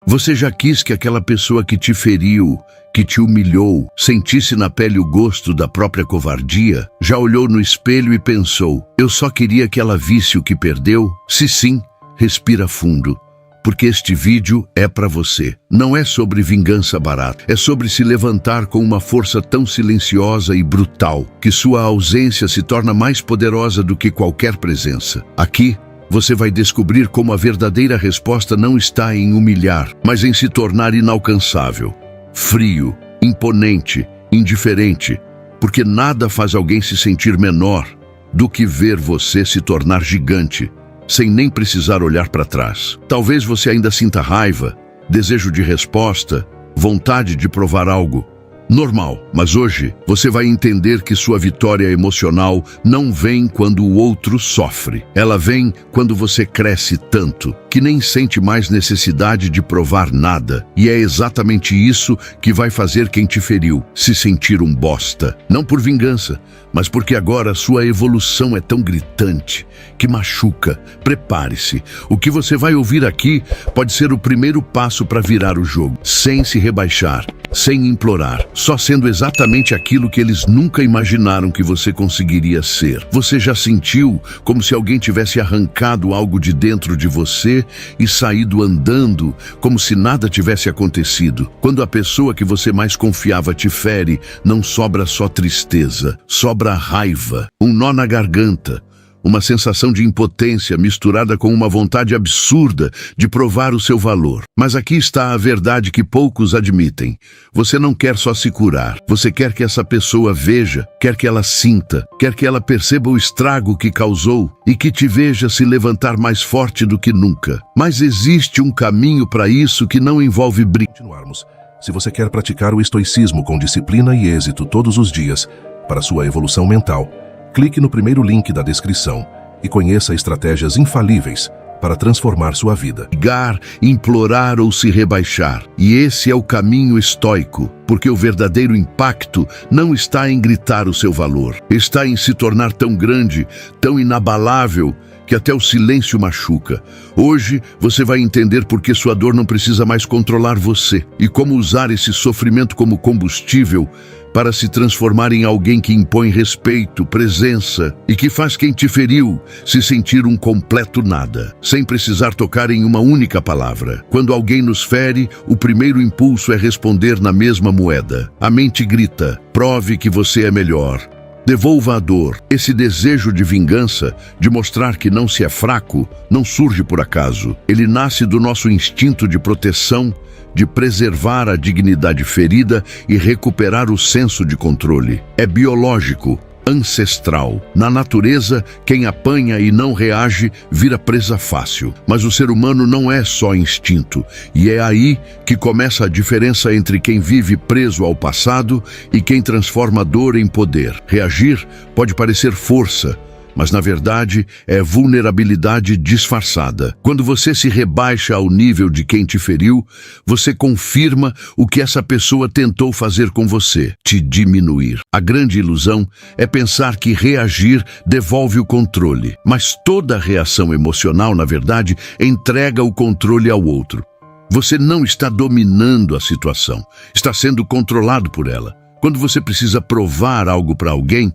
Você já quis que aquela pessoa que te feriu, que te humilhou, sentisse na pele o gosto da própria covardia? Já olhou no espelho e pensou: eu só queria que ela visse o que perdeu? Se sim, respira fundo, porque este vídeo é para você. Não é sobre vingança barata, é sobre se levantar com uma força tão silenciosa e brutal que sua ausência se torna mais poderosa do que qualquer presença. Aqui, você vai descobrir como a verdadeira resposta não está em humilhar, mas em se tornar inalcançável, frio, imponente, indiferente, porque nada faz alguém se sentir menor do que ver você se tornar gigante, sem nem precisar olhar para trás. Talvez você ainda sinta raiva, desejo de resposta, vontade de provar algo. Normal, mas hoje você vai entender que sua vitória emocional não vem quando o outro sofre. Ela vem quando você cresce tanto que nem sente mais necessidade de provar nada. E é exatamente isso que vai fazer quem te feriu se sentir um bosta. Não por vingança, mas porque agora sua evolução é tão gritante que machuca. Prepare-se. O que você vai ouvir aqui pode ser o primeiro passo para virar o jogo, sem se rebaixar, sem implorar, só sendo exatamente aquilo que eles nunca imaginaram que você conseguiria ser. Você já sentiu como se alguém tivesse arrancado algo de dentro de você e saído andando como se nada tivesse acontecido? Quando a pessoa que você mais confiava te fere, não sobra só tristeza, sobra raiva, um nó na garganta, uma sensação de impotência misturada com uma vontade absurda de provar o seu valor. Mas aqui está a verdade que poucos admitem. Você não quer só se curar. Você quer que essa pessoa veja, quer que ela sinta, quer que ela perceba o estrago que causou e que te veja se levantar mais forte do que nunca. Mas existe um caminho para isso que não envolve Continuarmos. Se você quer praticar o estoicismo com disciplina e êxito todos os dias para sua evolução mental, clique no primeiro link da descrição e conheça estratégias infalíveis para transformar sua vida. Brigar, implorar ou se rebaixar. E esse é o caminho estoico, porque o verdadeiro impacto não está em gritar o seu valor. Está em se tornar tão grande, tão inabalável, que até o silêncio machuca. Hoje você vai entender por que sua dor não precisa mais controlar você e como usar esse sofrimento como combustível para se transformar em alguém que impõe respeito, presença e que faz quem te feriu se sentir um completo nada, sem precisar tocar em uma única palavra. Quando alguém nos fere, o primeiro impulso é responder na mesma moeda. A mente grita: prove que você é melhor. Devolva a dor. Esse desejo de vingança, de mostrar que não se é fraco, não surge por acaso. Ele nasce do nosso instinto de proteção, de preservar a dignidade ferida e recuperar o senso de controle. É biológico, ancestral. Na natureza, quem apanha e não reage vira presa fácil. Mas o ser humano não é só instinto, e é aí que começa a diferença entre quem vive preso ao passado e quem transforma a dor em poder. Reagir pode parecer força, mas na verdade é vulnerabilidade disfarçada. Quando você se rebaixa ao nível de quem te feriu, você confirma o que essa pessoa tentou fazer com você: te diminuir. A grande ilusão é pensar que reagir devolve o controle, mas toda reação emocional, na verdade, entrega o controle ao outro. Você não está dominando a situação, está sendo controlado por ela. Quando você precisa provar algo para alguém,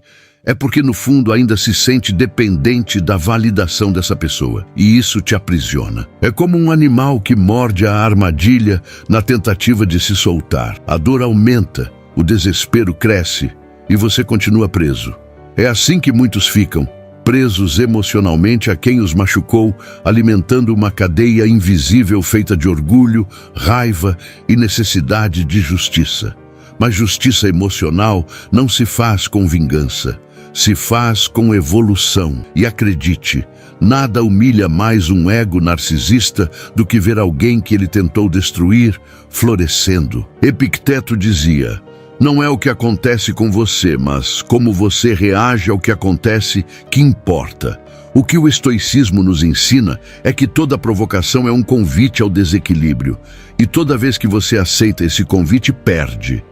é porque no fundo ainda se sente dependente da validação dessa pessoa, e isso te aprisiona. É como um animal que morde a armadilha na tentativa de se soltar. A dor aumenta, o desespero cresce e você continua preso. É assim que muitos ficam, presos emocionalmente a quem os machucou, alimentando uma cadeia invisível feita de orgulho, raiva e necessidade de justiça. Mas justiça emocional não se faz com vingança. Se faz com evolução. E acredite, nada humilha mais um ego narcisista do que ver alguém que ele tentou destruir florescendo. Epicteto dizia: não é o que acontece com você, mas como você reage ao que acontece que importa. O que o estoicismo nos ensina é que toda provocação é um convite ao desequilíbrio, E toda vez que você aceita esse convite, perde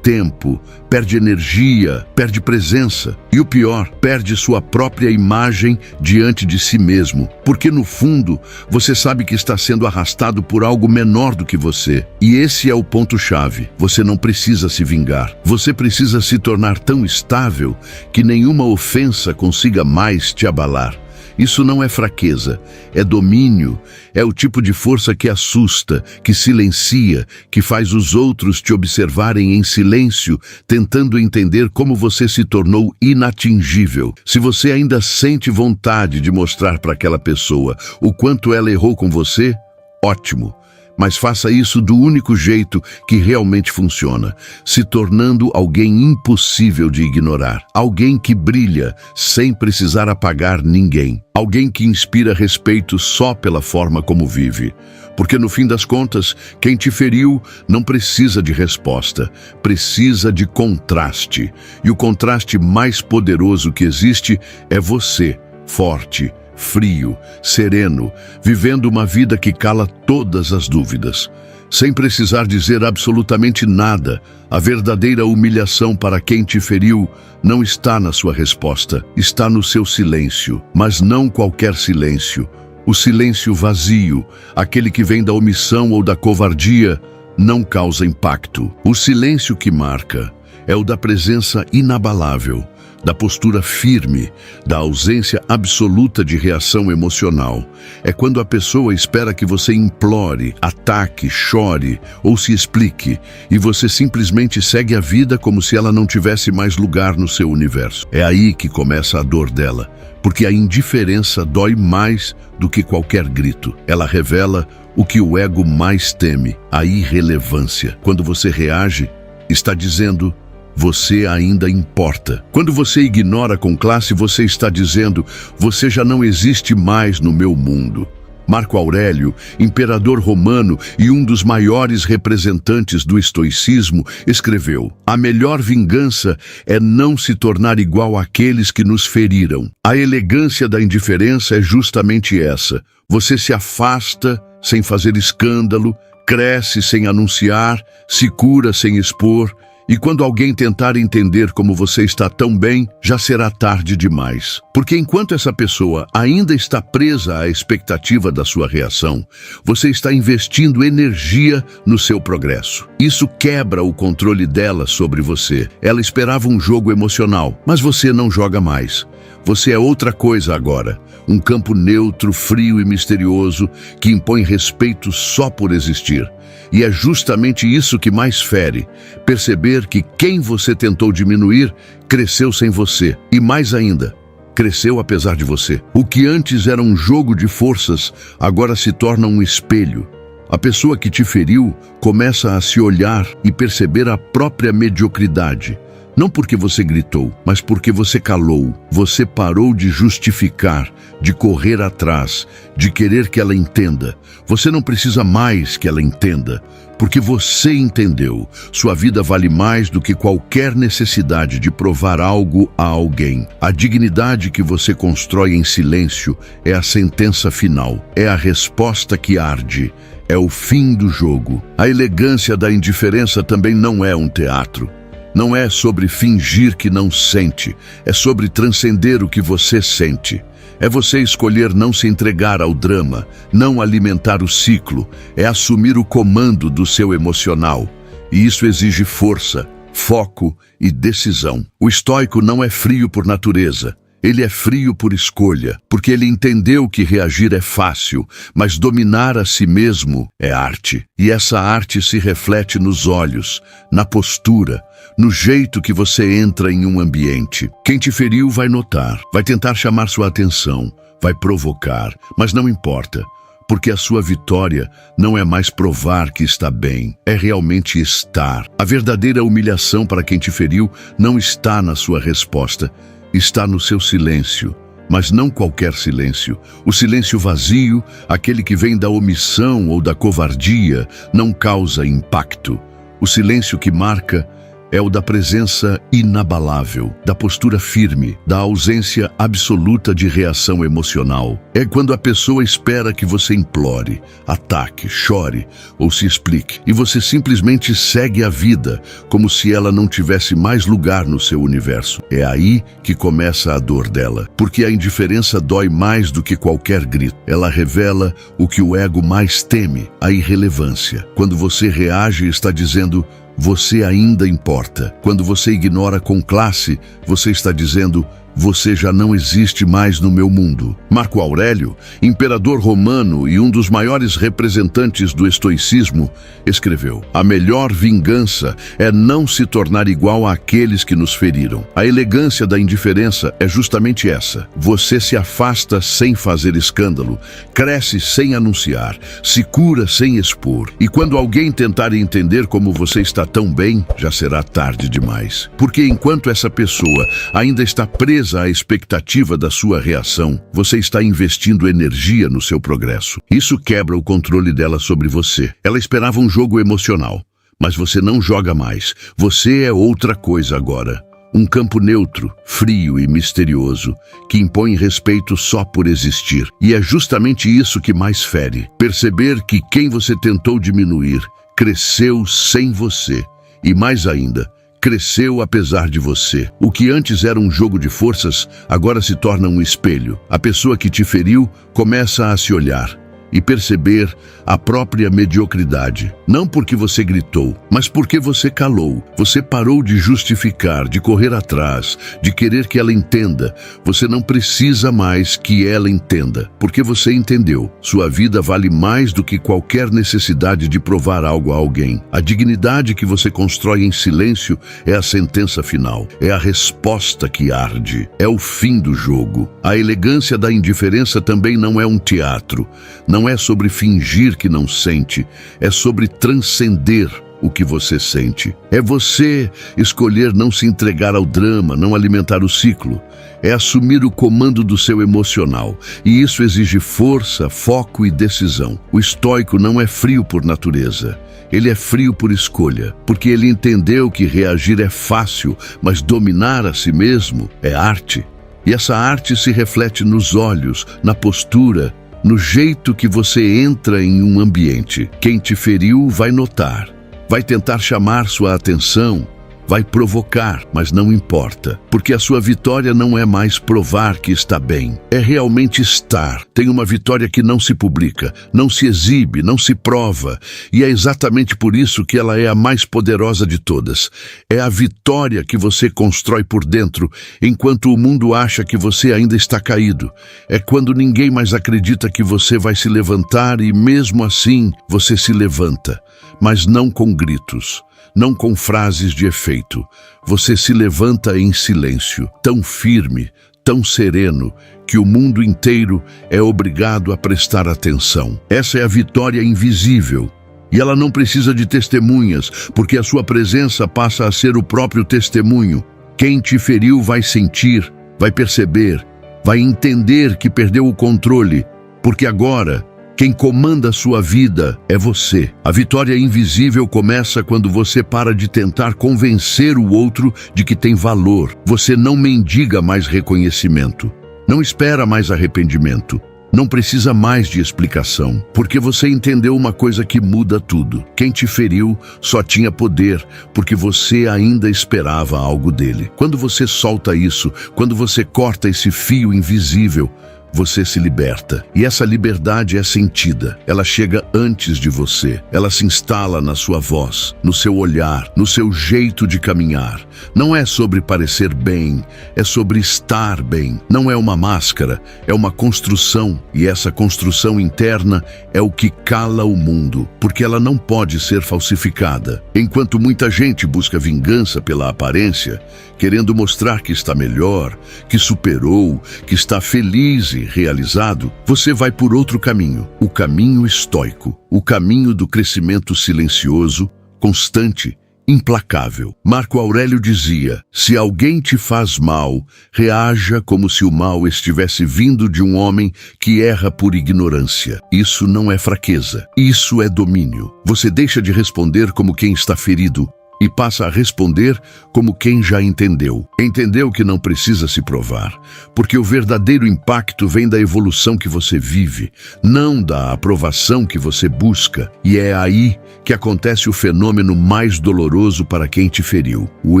tempo, perde energia, perde presença. E o pior, perde sua própria imagem diante de si mesmo. Porque no fundo, você sabe que está sendo arrastado por algo menor do que você. E esse é o ponto-chave. Você não precisa se vingar. Você precisa se tornar tão estável que nenhuma ofensa consiga mais te abalar. Isso não é fraqueza, é domínio, é o tipo de força que assusta, que silencia, que faz os outros te observarem em silêncio, tentando entender como você se tornou inatingível. Se você ainda sente vontade de mostrar para aquela pessoa o quanto ela errou com você, ótimo. Mas faça isso do único jeito que realmente funciona, se tornando alguém impossível de ignorar. Alguém que brilha sem precisar apagar ninguém. Alguém que inspira respeito só pela forma como vive. Porque no fim das contas, quem te feriu não precisa de resposta, precisa de contraste. E o contraste mais poderoso que existe é você, forte, frio, sereno, vivendo uma vida que cala todas as dúvidas. Sem precisar dizer absolutamente nada, a verdadeira humilhação para quem te feriu não está na sua resposta, está no seu silêncio. Mas não qualquer silêncio. O silêncio vazio, aquele que vem da omissão ou da covardia, não causa impacto. O silêncio que marca é o da presença inabalável, da postura firme, da ausência absoluta de reação emocional. É quando a pessoa espera que você implore, ataque, chore ou se explique, e você simplesmente segue a vida como se ela não tivesse mais lugar no seu universo. É aí que começa a dor dela, porque a indiferença dói mais do que qualquer grito. Ela revela o que o ego mais teme, a irrelevância. Quando você reage, está dizendo: você ainda importa. Quando você ignora com classe, você está dizendo: você já não existe mais no meu mundo. Marco Aurélio, imperador romano e um dos maiores representantes do estoicismo, escreveu: a melhor vingança é não se tornar igual àqueles que nos feriram. A elegância da indiferença é justamente essa. Você se afasta sem fazer escândalo, cresce sem anunciar, se cura sem expor. E quando alguém tentar entender como você está tão bem, já será tarde demais. Porque enquanto essa pessoa ainda está presa à expectativa da sua reação, você está investindo energia no seu progresso. Isso quebra o controle dela sobre você. Ela esperava um jogo emocional, mas você não joga mais. Você é outra coisa agora. Um campo neutro, frio e misterioso que impõe respeito só por existir. E é justamente isso que mais fere, perceber que quem você tentou diminuir cresceu sem você. E mais ainda, cresceu apesar de você. O que antes era um jogo de forças, agora se torna um espelho. A pessoa que te feriu começa a se olhar e perceber a própria mediocridade. Não porque você gritou, mas porque você calou. Você parou de justificar, de correr atrás, de querer que ela entenda. Você não precisa mais que ela entenda, porque você entendeu. Sua vida vale mais do que qualquer necessidade de provar algo a alguém. A dignidade que você constrói em silêncio é a sentença final, é a resposta que arde, é o fim do jogo. A elegância da indiferença também não é um teatro. Não é sobre fingir que não sente, é sobre transcender o que você sente. É você escolher não se entregar ao drama, não alimentar o ciclo, é assumir o comando do seu emocional. E isso exige força, foco e decisão. O estoico não é frio por natureza. Ele é frio por escolha, porque ele entendeu que reagir é fácil, mas dominar a si mesmo é arte. E essa arte se reflete nos olhos, na postura, no jeito que você entra em um ambiente. Quem te feriu vai notar, vai tentar chamar sua atenção, vai provocar, mas não importa, porque a sua vitória não é mais provar que está bem, é realmente estar. A verdadeira humilhação para quem te feriu não está na sua resposta, está no seu silêncio, mas não qualquer silêncio. O silêncio vazio, aquele que vem da omissão ou da covardia, não causa impacto. O silêncio que marca é o da presença inabalável, da postura firme, da ausência absoluta de reação emocional. É quando a pessoa espera que você implore, ataque, chore ou se explique, e você simplesmente segue a vida como se ela não tivesse mais lugar no seu universo. É aí que começa a dor dela, porque a indiferença dói mais do que qualquer grito. Ela revela o que o ego mais teme, a irrelevância. Quando você reage, está dizendo: você ainda importa. Quando você ignora com classe, você está dizendo: você já não existe mais no meu mundo. Marco Aurélio, imperador romano e um dos maiores representantes do estoicismo, escreveu: a melhor vingança é não se tornar igual àqueles que nos feriram. A elegância da indiferença é justamente essa. Você se afasta sem fazer escândalo, cresce sem anunciar, se cura sem expor. E quando alguém tentar entender como você está tão bem, já será tarde demais. Porque enquanto essa pessoa ainda está presa à expectativa da sua reação, você está investindo energia no seu progresso. Isso quebra o controle dela sobre você. Ela esperava um jogo emocional, mas você não joga mais. Você é outra coisa agora. Um campo neutro, frio e misterioso, que impõe respeito só por existir. E é justamente isso que mais fere. Perceber que quem você tentou diminuir cresceu sem você. E mais ainda, cresceu apesar de você. O que antes era um jogo de forças, agora se torna um espelho. A pessoa que te feriu começa a se olhar e perceber a própria mediocridade. Não porque você gritou, mas porque você calou. Você parou de justificar, de correr atrás, de querer que ela entenda. Você não precisa mais que ela entenda, porque você entendeu. Sua vida vale mais do que qualquer necessidade de provar algo a alguém. A dignidade que você constrói em silêncio é a sentença final, é a resposta que arde, é o fim do jogo. A elegância da indiferença também não é um teatro. Não é sobre fingir que não sente, é sobre transcender o que você sente. É você escolher não se entregar ao drama, não alimentar o ciclo. É assumir o comando do seu emocional, e isso exige força, foco e decisão. O estoico não é frio por natureza. Ele é frio por escolha, porque ele entendeu que reagir é fácil, mas dominar a si mesmo é arte. E essa arte se reflete nos olhos, na postura, no jeito que você entra em um ambiente. Quem te feriu vai notar, vai tentar chamar sua atenção, vai provocar, mas não importa, porque a sua vitória não é mais provar que está bem, é realmente estar. Tem uma vitória que não se publica, não se exibe, não se prova, e é exatamente por isso que ela é a mais poderosa de todas. É a vitória que você constrói por dentro, enquanto o mundo acha que você ainda está caído. É quando ninguém mais acredita que você vai se levantar e mesmo assim você se levanta, mas não com gritos. Não com frases de efeito. Você se levanta em silêncio, tão firme, tão sereno, que o mundo inteiro é obrigado a prestar atenção. Essa é a vitória invisível. E ela não precisa de testemunhas, porque a sua presença passa a ser o próprio testemunho. Quem te feriu vai sentir, vai perceber, vai entender que perdeu o controle, porque agora quem comanda a sua vida é você. A vitória invisível começa quando você para de tentar convencer o outro de que tem valor. Você não mendiga mais reconhecimento. Não espera mais arrependimento. Não precisa mais de explicação, porque você entendeu uma coisa que muda tudo. Quem te feriu só tinha poder porque você ainda esperava algo dele. Quando você solta isso, quando você corta esse fio invisível, você se liberta. E essa liberdade é sentida. Ela chega antes de você. Ela se instala na sua voz, no seu olhar, no seu jeito de caminhar. Não é sobre parecer bem, é sobre estar bem. Não é uma máscara, é uma construção. E essa construção interna é o que cala o mundo, porque ela não pode ser falsificada. Enquanto muita gente busca vingança pela aparência, querendo mostrar que está melhor, que superou, que está feliz e realizado, você vai por outro caminho, o caminho estoico, o caminho do crescimento silencioso, constante, implacável. Marco Aurélio dizia: se alguém te faz mal, reaja como se o mal estivesse vindo de um homem que erra por ignorância. Isso não é fraqueza, isso é domínio. Você deixa de responder como quem está ferido e passa a responder como quem já entendeu. Entendeu que não precisa se provar, porque o verdadeiro impacto vem da evolução que você vive, não da aprovação que você busca. E é aí que acontece o fenômeno mais doloroso para quem te feriu: o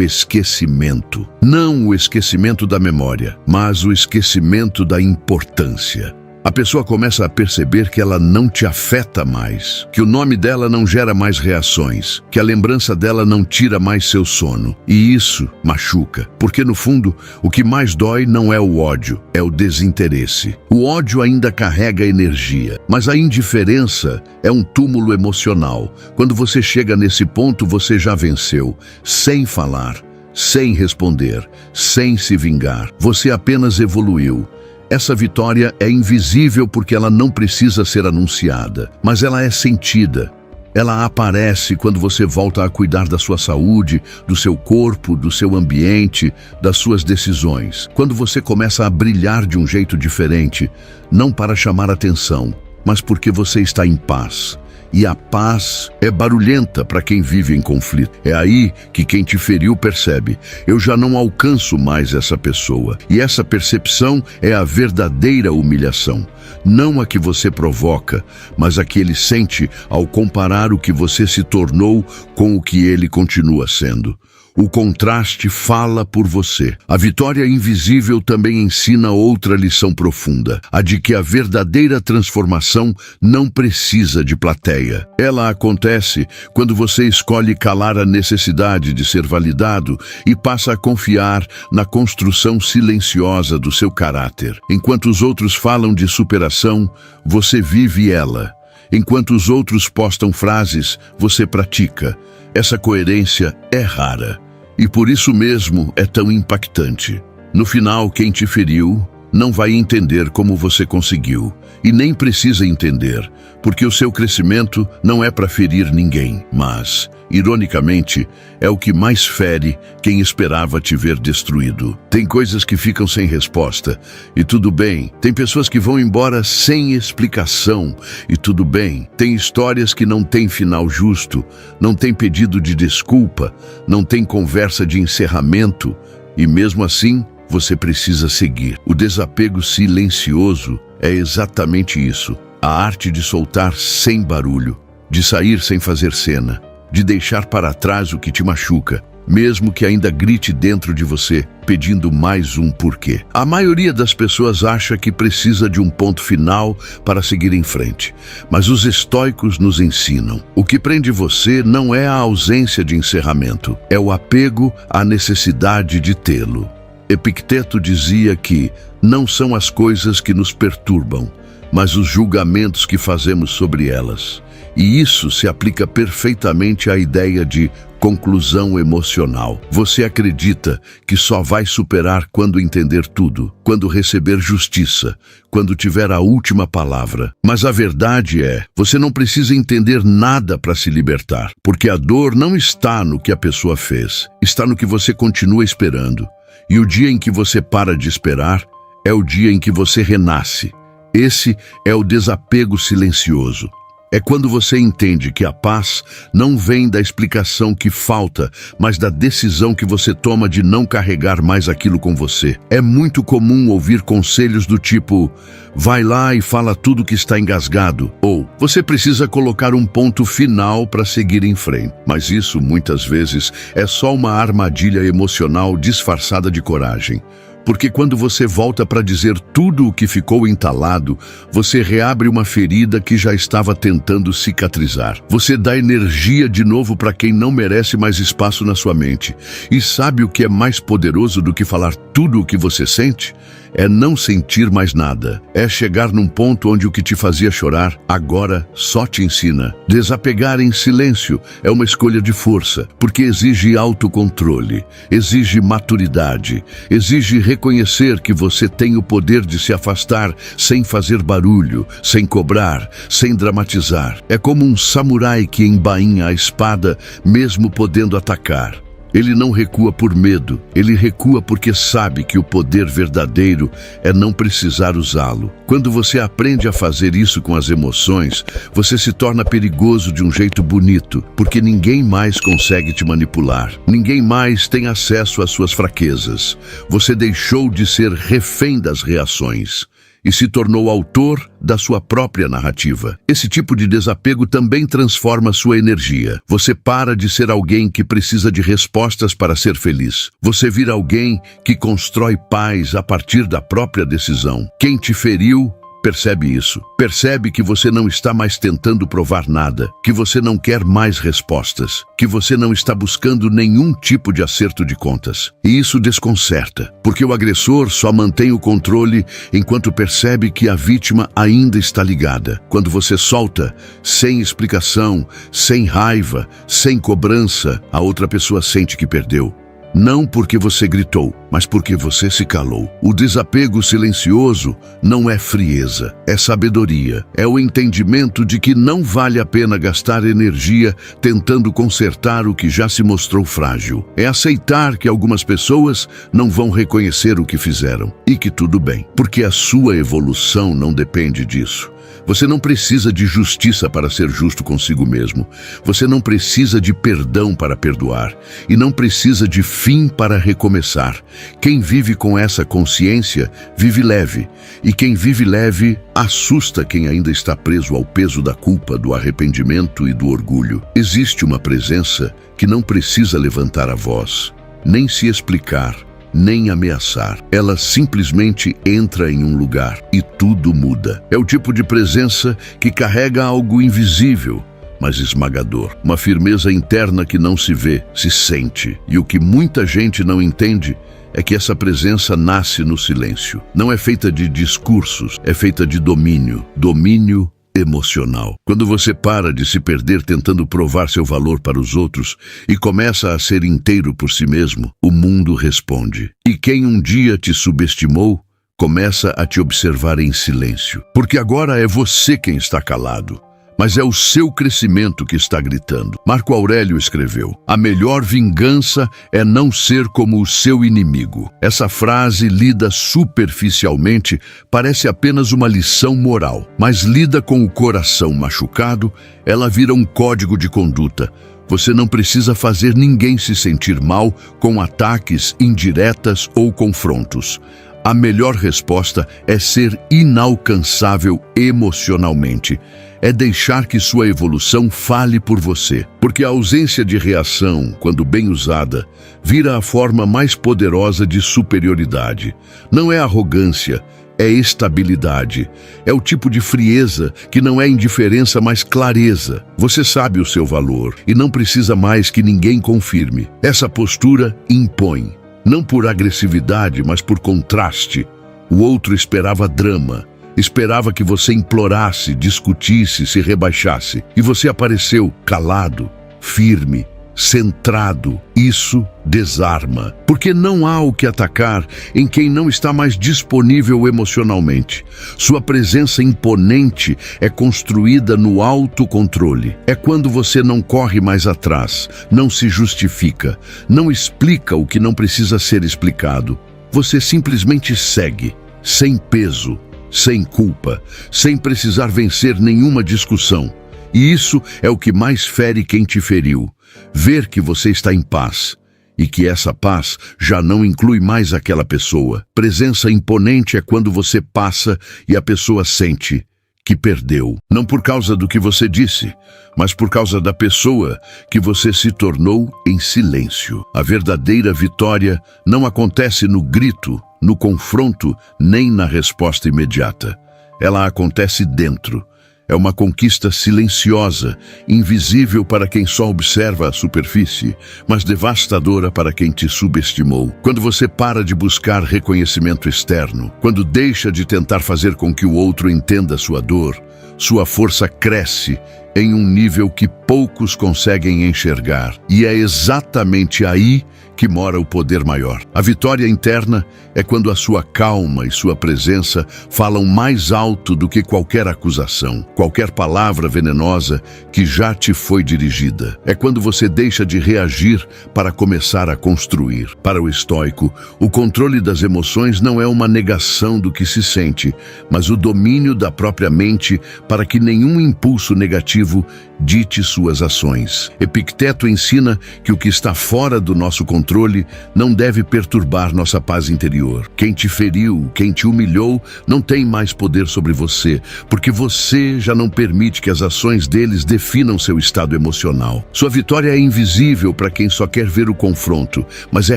esquecimento. Não o esquecimento da memória, mas o esquecimento da importância. A pessoa começa a perceber que ela não te afeta mais, que o nome dela não gera mais reações, que a lembrança dela não tira mais seu sono. E isso machuca, porque no fundo, o que mais dói não é o ódio, é o desinteresse. O ódio ainda carrega energia, mas a indiferença é um túmulo emocional. Quando você chega nesse ponto, você já venceu, sem falar, sem responder, sem se vingar. Você apenas evoluiu. Essa vitória é invisível porque ela não precisa ser anunciada, mas ela é sentida. Ela aparece quando você volta a cuidar da sua saúde, do seu corpo, do seu ambiente, das suas decisões. Quando você começa a brilhar de um jeito diferente, não para chamar atenção, mas porque você está em paz. E a paz é barulhenta para quem vive em conflito. É aí que quem te feriu percebe: eu já não alcanço mais essa pessoa. E essa percepção é a verdadeira humilhação. Não a que você provoca, mas a que ele sente ao comparar o que você se tornou com o que ele continua sendo. O contraste fala por você. A vitória invisível também ensina outra lição profunda, a de que a verdadeira transformação não precisa de plateia. Ela acontece quando você escolhe calar a necessidade de ser validado e passa a confiar na construção silenciosa do seu caráter. Enquanto os outros falam de superação, você vive ela. Enquanto os outros postam frases, você pratica. Essa coerência é rara. E por isso mesmo é tão impactante. No final, quem te feriu não vai entender como você conseguiu. E nem precisa entender, porque o seu crescimento não é para ferir ninguém. Mas, ironicamente, é o que mais fere quem esperava te ver destruído. Tem coisas que ficam sem resposta, e tudo bem. Tem pessoas que vão embora sem explicação, e tudo bem. Tem histórias que não têm final justo, não tem pedido de desculpa, não tem conversa de encerramento, e mesmo assim, você precisa seguir. O desapego silencioso é exatamente isso. A arte de soltar sem barulho, de sair sem fazer cena, de deixar para trás o que te machuca, mesmo que ainda grite dentro de você, pedindo mais um porquê. A maioria das pessoas acha que precisa de um ponto final para seguir em frente, mas os estoicos nos ensinam: o que prende você não é a ausência de encerramento, é o apego à necessidade de tê-lo. Epicteto dizia que não são as coisas que nos perturbam, mas os julgamentos que fazemos sobre elas. E isso se aplica perfeitamente à ideia de conclusão emocional. Você acredita que só vai superar quando entender tudo, quando receber justiça, quando tiver a última palavra. Mas a verdade é, você não precisa entender nada para se libertar, porque a dor não está no que a pessoa fez, está no que você continua esperando. E o dia em que você para de esperar é o dia em que você renasce. Esse é o desapego silencioso. É quando você entende que a paz não vem da explicação que falta, mas da decisão que você toma de não carregar mais aquilo com você. É muito comum ouvir conselhos do tipo: vai lá e fala tudo que está engasgado, ou você precisa colocar um ponto final para seguir em frente. Mas isso, muitas vezes, é só uma armadilha emocional disfarçada de coragem. Porque quando você volta para dizer tudo o que ficou entalado, você reabre uma ferida que já estava tentando cicatrizar. Você dá energia de novo para quem não merece mais espaço na sua mente. E sabe o que é mais poderoso do que falar tudo o que você sente? É não sentir mais nada. É chegar num ponto onde o que te fazia chorar agora só te ensina. Desapegar em silêncio é uma escolha de força, porque exige autocontrole, exige maturidade, exige reconhecer que você tem o poder de se afastar sem fazer barulho, sem cobrar, sem dramatizar. É como um samurai que embainha a espada mesmo podendo atacar. Ele não recua por medo, ele recua porque sabe que o poder verdadeiro é não precisar usá-lo. Quando você aprende a fazer isso com as emoções, você se torna perigoso de um jeito bonito, porque ninguém mais consegue te manipular. Ninguém mais tem acesso às suas fraquezas. Você deixou de ser refém das reações e se tornou autor da sua própria narrativa. Esse tipo de desapego também transforma sua energia. Você para de ser alguém que precisa de respostas para ser feliz. Você vira alguém que constrói paz a partir da própria decisão. Quem te feriu percebe isso. Percebe que você não está mais tentando provar nada, que você não quer mais respostas, que você não está buscando nenhum tipo de acerto de contas. E isso desconcerta, porque o agressor só mantém o controle enquanto percebe que a vítima ainda está ligada. Quando você solta, sem explicação, sem raiva, sem cobrança, a outra pessoa sente que perdeu. Não porque você gritou, mas porque você se calou. O desapego silencioso não é frieza, é sabedoria. É o entendimento de que não vale a pena gastar energia tentando consertar o que já se mostrou frágil. É aceitar que algumas pessoas não vão reconhecer o que fizeram e que tudo bem, porque a sua evolução não depende disso. Você não precisa de justiça para ser justo consigo mesmo. Você não precisa de perdão para perdoar. E não precisa de fim para recomeçar. Quem vive com essa consciência, vive leve. E quem vive leve, assusta quem ainda está preso ao peso da culpa, do arrependimento e do orgulho. Existe uma presença que não precisa levantar a voz, nem se explicar, nem ameaçar. Ela simplesmente entra em um lugar e tudo muda. É o tipo de presença que carrega algo invisível, mas esmagador. Uma firmeza interna que não se vê, se sente. E o que muita gente não entende é que essa presença nasce no silêncio. Não é feita de discursos, é feita de domínio. Domínio emocional. Quando você para de se perder tentando provar seu valor para os outros e começa a ser inteiro por si mesmo, o mundo responde. E quem um dia te subestimou, começa a te observar em silêncio. Porque agora é você quem está calado, mas é o seu crescimento que está gritando. Marco Aurélio escreveu: "A melhor vingança é não ser como o seu inimigo." Essa frase, lida superficialmente, parece apenas uma lição moral, mas lida com o coração machucado, ela vira um código de conduta. Você não precisa fazer ninguém se sentir mal com ataques, indiretas ou confrontos. A melhor resposta é ser inalcançável emocionalmente. É deixar que sua evolução fale por você. Porque a ausência de reação, quando bem usada, vira a forma mais poderosa de superioridade. Não é arrogância, é estabilidade. É o tipo de frieza que não é indiferença, mas clareza. Você sabe o seu valor e não precisa mais que ninguém confirme. Essa postura impõe. Não por agressividade, mas por contraste. O outro esperava drama, esperava que você implorasse, discutisse, se rebaixasse. E você apareceu calado, firme, centrado. Isso desarma, porque não há o que atacar em quem não está mais disponível emocionalmente. Sua presença imponente é construída no autocontrole. É quando você não corre mais atrás, não se justifica, não explica o que não precisa ser explicado. Você simplesmente segue, sem peso, sem culpa, sem precisar vencer nenhuma discussão. E isso é o que mais fere quem te feriu. Ver que você está em paz e que essa paz já não inclui mais aquela pessoa. Presença imponente é quando você passa e a pessoa sente que perdeu. Não por causa do que você disse, mas por causa da pessoa que você se tornou em silêncio. A verdadeira vitória não acontece no grito, no confronto, nem na resposta imediata. Ela acontece dentro. É uma conquista silenciosa, invisível para quem só observa a superfície, mas devastadora para quem te subestimou. Quando você para de buscar reconhecimento externo, quando deixa de tentar fazer com que o outro entenda sua dor, sua força cresce em um nível que poucos conseguem enxergar. E é exatamente aí que mora o poder maior. A vitória interna é quando a sua calma e sua presença falam mais alto do que qualquer acusação, qualquer palavra venenosa que já te foi dirigida. É quando você deixa de reagir para começar a construir. Para o estoico, o controle das emoções não é uma negação do que se sente, mas o domínio da própria mente para que nenhum impulso negativo dite suas ações. Epicteto ensina que o que está fora do nosso controle não deve perturbar nossa paz interior. Quem te feriu, quem te humilhou, não tem mais poder sobre você, porque você já não permite que as ações deles definam seu estado emocional. Sua vitória é invisível para quem só quer ver o confronto, mas é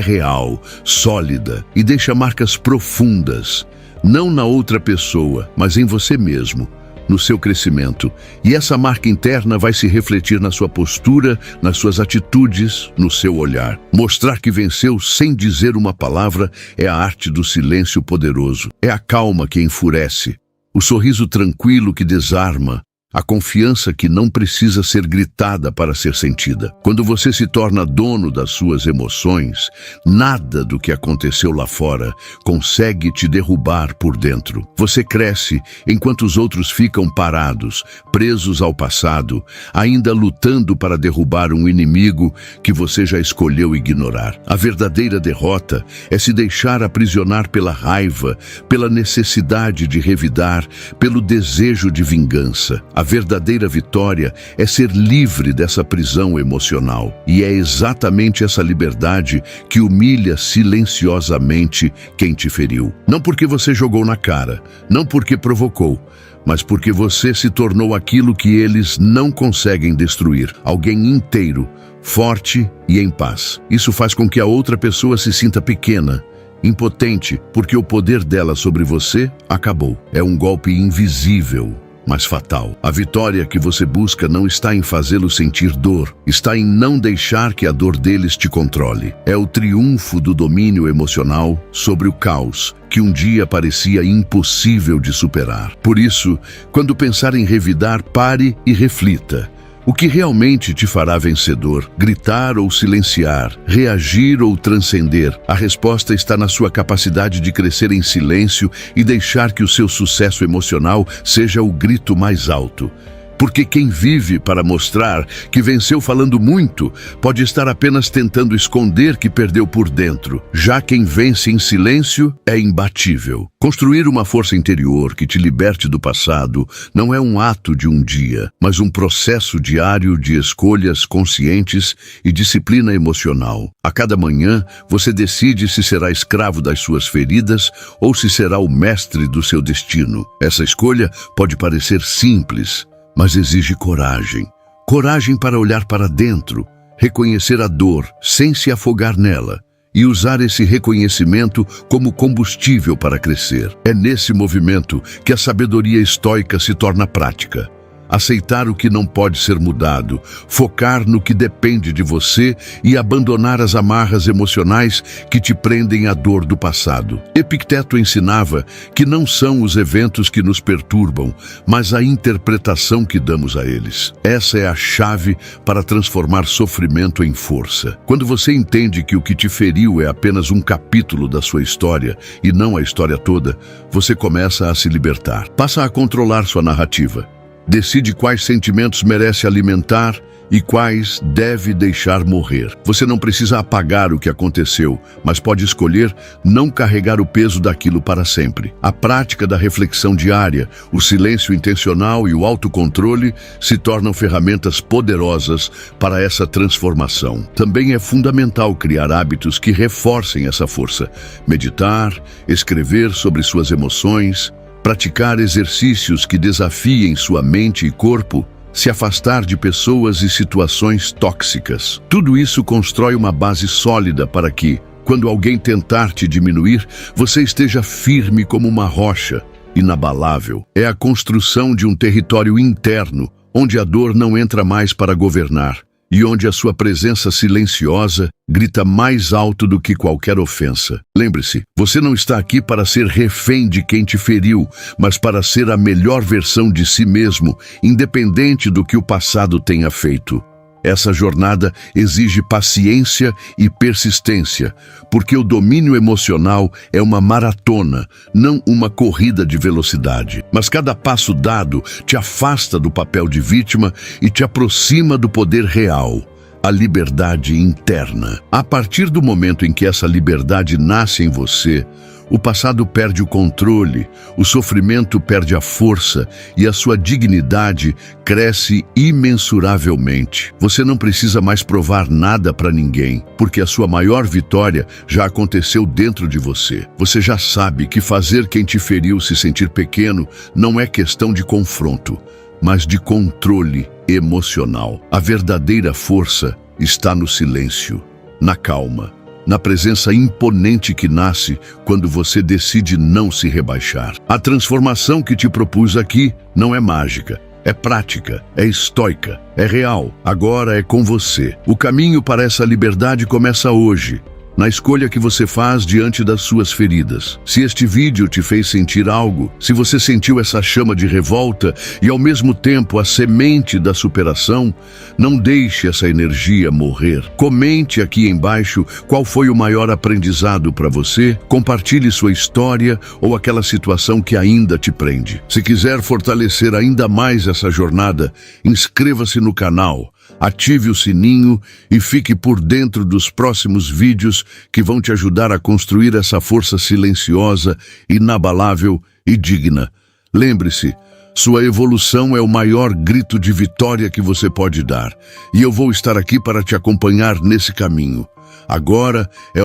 real, sólida e deixa marcas profundas, não na outra pessoa, mas em você mesmo, no seu crescimento. E essa marca interna vai se refletir na sua postura, nas suas atitudes, no seu olhar. Mostrar que venceu sem dizer uma palavra é a arte do silêncio poderoso. É a calma que enfurece, o sorriso tranquilo que desarma, a confiança que não precisa ser gritada para ser sentida. Quando você se torna dono das suas emoções, nada do que aconteceu lá fora consegue te derrubar por dentro. Você cresce enquanto os outros ficam parados, presos ao passado, ainda lutando para derrubar um inimigo que você já escolheu ignorar. A verdadeira derrota é se deixar aprisionar pela raiva, pela necessidade de revidar, pelo desejo de vingança. A verdadeira vitória é ser livre dessa prisão emocional. E é exatamente essa liberdade que humilha silenciosamente quem te feriu. Não porque você jogou na cara, não porque provocou, mas porque você se tornou aquilo que eles não conseguem destruir. Alguém inteiro, forte e em paz. Isso faz com que a outra pessoa se sinta pequena, impotente, porque o poder dela sobre você acabou. É um golpe invisível, mas fatal. A vitória que você busca não está em fazê-lo sentir dor, está em não deixar que a dor deles te controle. É o triunfo do domínio emocional sobre o caos, que um dia parecia impossível de superar. Por isso, quando pensar em revidar, pare e reflita. O que realmente te fará vencedor? Gritar ou silenciar? Reagir ou transcender? A resposta está na sua capacidade de crescer em silêncio e deixar que o seu sucesso emocional seja o grito mais alto. Porque quem vive para mostrar que venceu falando muito, pode estar apenas tentando esconder que perdeu por dentro. Já quem vence em silêncio é imbatível. Construir uma força interior que te liberte do passado não é um ato de um dia, mas um processo diário de escolhas conscientes e disciplina emocional. A cada manhã, você decide se será escravo das suas feridas ou se será o mestre do seu destino. Essa escolha pode parecer simples, mas exige coragem. Coragem para olhar para dentro, reconhecer a dor sem se afogar nela e usar esse reconhecimento como combustível para crescer. É nesse movimento que a sabedoria estoica se torna prática. Aceitar o que não pode ser mudado, focar no que depende de você e abandonar as amarras emocionais que te prendem à dor do passado. Epicteto ensinava que não são os eventos que nos perturbam, mas a interpretação que damos a eles. Essa é a chave para transformar sofrimento em força. Quando você entende que o que te feriu é apenas um capítulo da sua história e não a história toda, você começa a se libertar. Passa a controlar sua narrativa. Decide quais sentimentos merece alimentar e quais deve deixar morrer. Você não precisa apagar o que aconteceu, mas pode escolher não carregar o peso daquilo para sempre. A prática da reflexão diária, o silêncio intencional e o autocontrole se tornam ferramentas poderosas para essa transformação. Também é fundamental criar hábitos que reforcem essa força. Meditar, escrever sobre suas emoções, praticar exercícios que desafiem sua mente e corpo, se afastar de pessoas e situações tóxicas. Tudo isso constrói uma base sólida para que, quando alguém tentar te diminuir, você esteja firme como uma rocha, inabalável. É a construção de um território interno, onde a dor não entra mais para governar e onde a sua presença silenciosa grita mais alto do que qualquer ofensa. Lembre-se, você não está aqui para ser refém de quem te feriu, mas para ser a melhor versão de si mesmo, independente do que o passado tenha feito. Essa jornada exige paciência e persistência, porque o domínio emocional é uma maratona, não uma corrida de velocidade. Mas cada passo dado te afasta do papel de vítima e te aproxima do poder real, a liberdade interna. A partir do momento em que essa liberdade nasce em você, o passado perde o controle, o sofrimento perde a força e a sua dignidade cresce imensuravelmente. Você não precisa mais provar nada para ninguém, porque a sua maior vitória já aconteceu dentro de você. Você já sabe que fazer quem te feriu se sentir pequeno não é questão de confronto, mas de controle emocional. A verdadeira força está no silêncio, na calma, na presença imponente que nasce quando você decide não se rebaixar. A transformação que te propus aqui não é mágica, é prática, é estoica, é real. Agora é com você. O caminho para essa liberdade começa hoje, na escolha que você faz diante das suas feridas. Se este vídeo te fez sentir algo, se você sentiu essa chama de revolta e ao mesmo tempo a semente da superação, não deixe essa energia morrer. Comente aqui embaixo qual foi o maior aprendizado para você, compartilhe sua história ou aquela situação que ainda te prende. Se quiser fortalecer ainda mais essa jornada, inscreva-se no canal, ative o sininho e fique por dentro dos próximos vídeos que vão te ajudar a construir essa força silenciosa, inabalável e digna. Lembre-se, sua evolução é o maior grito de vitória que você pode dar, e eu vou estar aqui para te acompanhar nesse caminho. Agora é...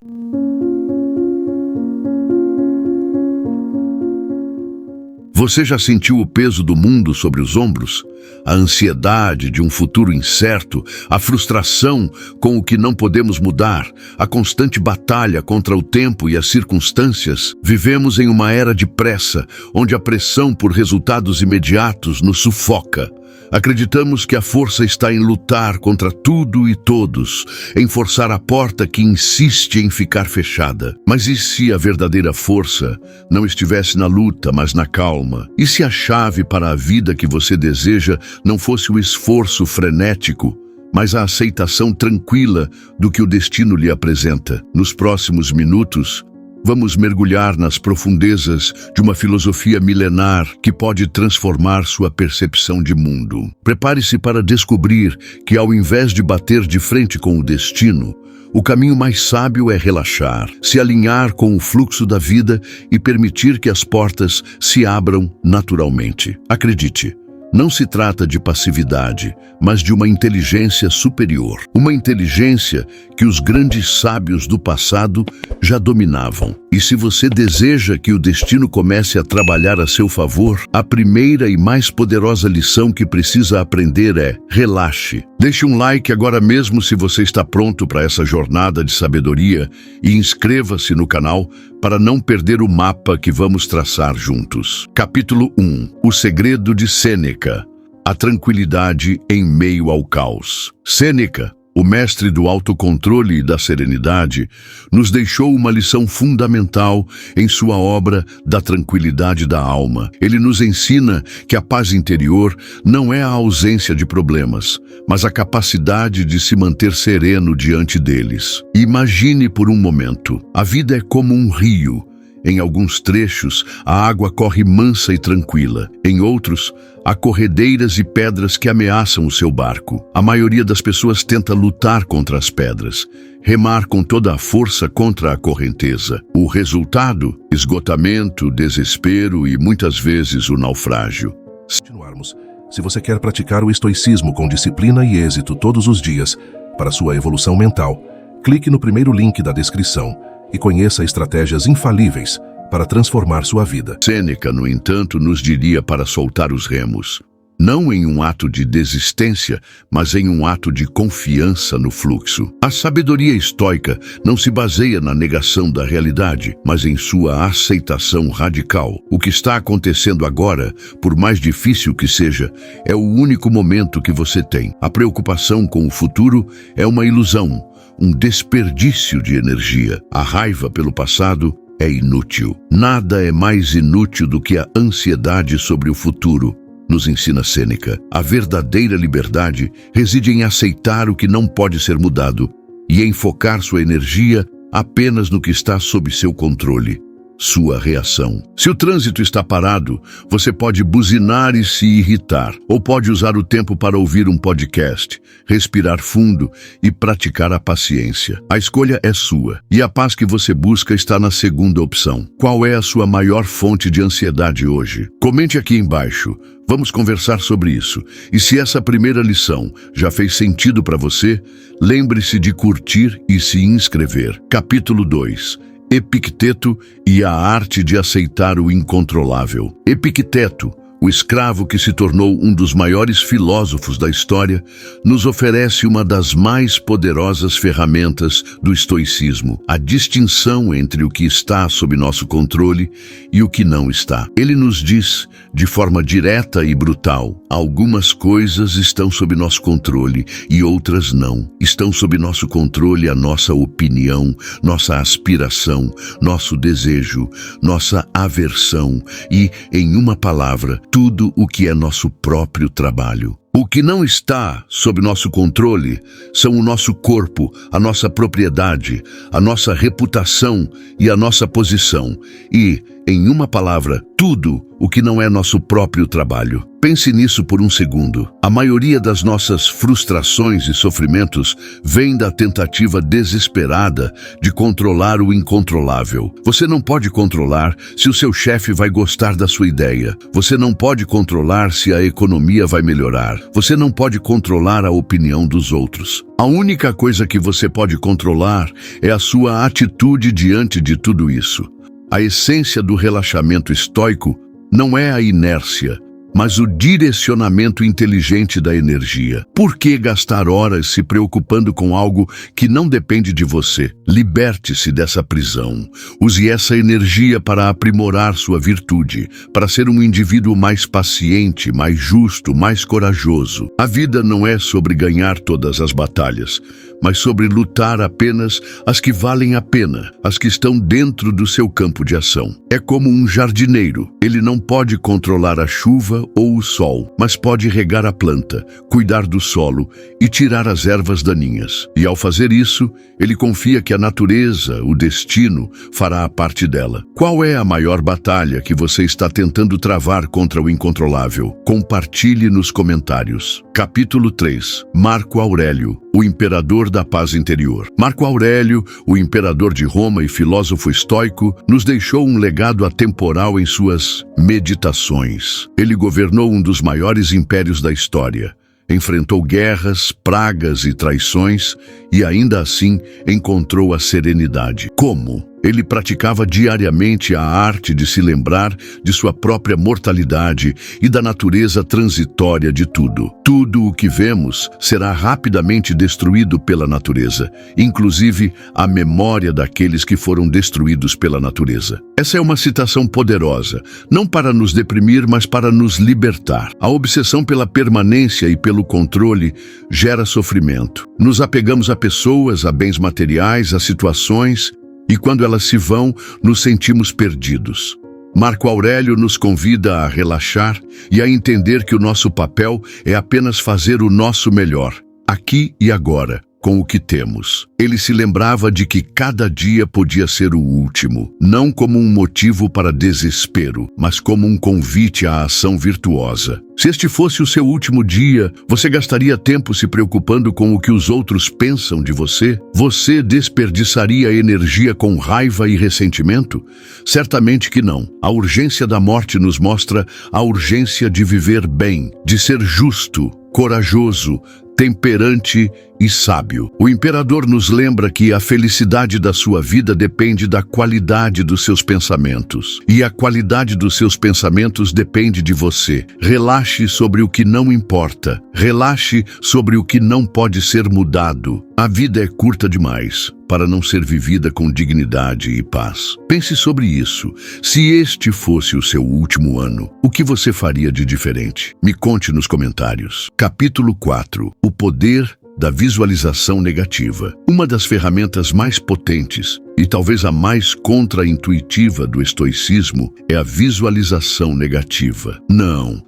Você já sentiu o peso do mundo sobre os ombros? A ansiedade de um futuro incerto, a frustração com o que não podemos mudar, a constante batalha contra o tempo e as circunstâncias? Vivemos em uma era de pressa, onde a pressão por resultados imediatos nos sufoca. Acreditamos que a força está em lutar contra tudo e todos, em forçar a porta que insiste em ficar fechada. Mas e se a verdadeira força não estivesse na luta, mas na calma? E se a chave para a vida que você deseja não fosse o esforço frenético, mas a aceitação tranquila do que o destino lhe apresenta? Nos próximos minutos, vamos mergulhar nas profundezas de uma filosofia milenar que pode transformar sua percepção de mundo. Prepare-se para descobrir que, ao invés de bater de frente com o destino, o caminho mais sábio é relaxar, se alinhar com o fluxo da vida e permitir que as portas se abram naturalmente. Acredite, não se trata de passividade, mas de uma inteligência superior. Uma inteligência que os grandes sábios do passado já dominavam. E se você deseja que o destino comece a trabalhar a seu favor, a primeira e mais poderosa lição que precisa aprender é: relaxe. Deixe um like agora mesmo se você está pronto para essa jornada de sabedoria e inscreva-se no canal para não perder o mapa que vamos traçar juntos. Capítulo 1. O segredo de Sêneca. A tranquilidade em meio ao caos. Sêneca, o mestre do autocontrole e da serenidade, nos deixou uma lição fundamental em sua obra Da Tranquilidade da Alma. Ele nos ensina que a paz interior não é a ausência de problemas, mas a capacidade de se manter sereno diante deles. Imagine por um momento, a vida é como um rio. Em alguns trechos, a água corre mansa e tranquila. Em outros, há corredeiras e pedras que ameaçam o seu barco. A maioria das pessoas tenta lutar contra as pedras, remar com toda a força contra a correnteza. O resultado? Esgotamento, desespero e muitas vezes o naufrágio. Continuarmos. Se você quer praticar o estoicismo com disciplina e êxito todos os dias para sua evolução mental, clique no primeiro link da descrição e conheça estratégias infalíveis para transformar sua vida. Sêneca, no entanto, nos diria para soltar os remos. não em um ato de desistência, mas em um ato de confiança no fluxo. A sabedoria estoica não se baseia na negação da realidade, mas em sua aceitação radical. O que está acontecendo agora, por mais difícil que seja, é o único momento que você tem. A preocupação com o futuro é uma ilusão, um desperdício de energia. A raiva pelo passado é inútil. Nada é mais inútil do que a ansiedade sobre o futuro, nos ensina Sêneca. A verdadeira liberdade reside em aceitar o que não pode ser mudado e em focar sua energia apenas no que está sob seu controle, sua reação. Se o trânsito está parado, você pode buzinar e se irritar, ou pode usar o tempo para ouvir um podcast, respirar fundo e praticar a paciência. A escolha é sua, e a paz que você busca está na segunda opção. Qual é a sua maior fonte de ansiedade hoje? Comente aqui embaixo. Vamos conversar sobre isso. E se essa primeira lição já fez sentido para você, lembre-se de curtir e se inscrever. Capítulo 2. Epicteto e a arte de aceitar o incontrolável. Epicteto, o escravo que se tornou um dos maiores filósofos da história, nos oferece uma das mais poderosas ferramentas do estoicismo, a distinção entre o que está sob nosso controle e o que não está. Ele nos diz, de forma direta e brutal, algumas coisas estão sob nosso controle e outras não. Estão sob nosso controle a nossa opinião, nossa aspiração, nosso desejo, nossa aversão e, em uma palavra, tudo o que é nosso próprio trabalho. O que não está sob nosso controle são o nosso corpo, a nossa propriedade, a nossa reputação e a nossa posição. E, em uma palavra, tudo o que não é nosso próprio trabalho. Pense nisso por um segundo. A maioria das nossas frustrações e sofrimentos vem da tentativa desesperada de controlar o incontrolável. Você não pode controlar se o seu chefe vai gostar da sua ideia. Você não pode controlar se a economia vai melhorar. Você não pode controlar a opinião dos outros. A única coisa que você pode controlar é a sua atitude diante de tudo isso. A essência do relaxamento estoico não é a inércia, mas o direcionamento inteligente da energia. Por que gastar horas se preocupando com algo que não depende de você? Liberte-se dessa prisão. Use essa energia para aprimorar sua virtude, para ser um indivíduo mais paciente, mais justo, mais corajoso. A vida não é sobre ganhar todas as batalhas, mas sobre lutar apenas as que valem a pena, as que estão dentro do seu campo de ação. É como um jardineiro. Ele não pode controlar a chuva ou o sol, mas pode regar a planta, cuidar do solo e tirar as ervas daninhas. E ao fazer isso, ele confia que a natureza, o destino, fará a parte dela. Qual é a maior batalha que você está tentando travar contra o incontrolável? Compartilhe nos comentários. Capítulo 3. Marco Aurélio, o imperador da paz interior. Marco Aurélio, o imperador de Roma e filósofo estoico, nos deixou um legado atemporal em suas meditações. Ele governou um dos maiores impérios da história. Enfrentou guerras, pragas e traições e ainda assim encontrou a serenidade. Como? Ele praticava diariamente a arte de se lembrar de sua própria mortalidade e da natureza transitória de tudo. Tudo o que vemos será rapidamente destruído pela natureza, inclusive a memória daqueles que foram destruídos pela natureza. Essa é uma citação poderosa, não para nos deprimir, mas para nos libertar. A obsessão pela permanência e pelo controle gera sofrimento. Nos apegamos a pessoas, a bens materiais, a situações, e quando elas se vão, nos sentimos perdidos. Marco Aurélio nos convida a relaxar e a entender que o nosso papel é apenas fazer o nosso melhor, aqui e agora, com o que temos. Ele se lembrava de que cada dia podia ser o último, não como um motivo para desespero, mas como um convite à ação virtuosa. Se este fosse o seu último dia, você gastaria tempo se preocupando com o que os outros pensam de você? Você desperdiçaria energia com raiva e ressentimento? Certamente que não. A urgência da morte nos mostra a urgência de viver bem, de ser justo, corajoso, temperante e sábio. O imperador nos lembra que a felicidade da sua vida depende da qualidade dos seus pensamentos. E a qualidade dos seus pensamentos depende de você. Relaxe sobre o que não importa. Relaxe sobre o que não pode ser mudado. A vida é curta demais para não ser vivida com dignidade e paz. Pense sobre isso. Se este fosse o seu último ano, o que você faria de diferente? Me conte nos comentários. Capítulo 4. O poder da visualização negativa. Uma das ferramentas mais potentes e talvez a mais contra-intuitiva do estoicismo é a visualização negativa.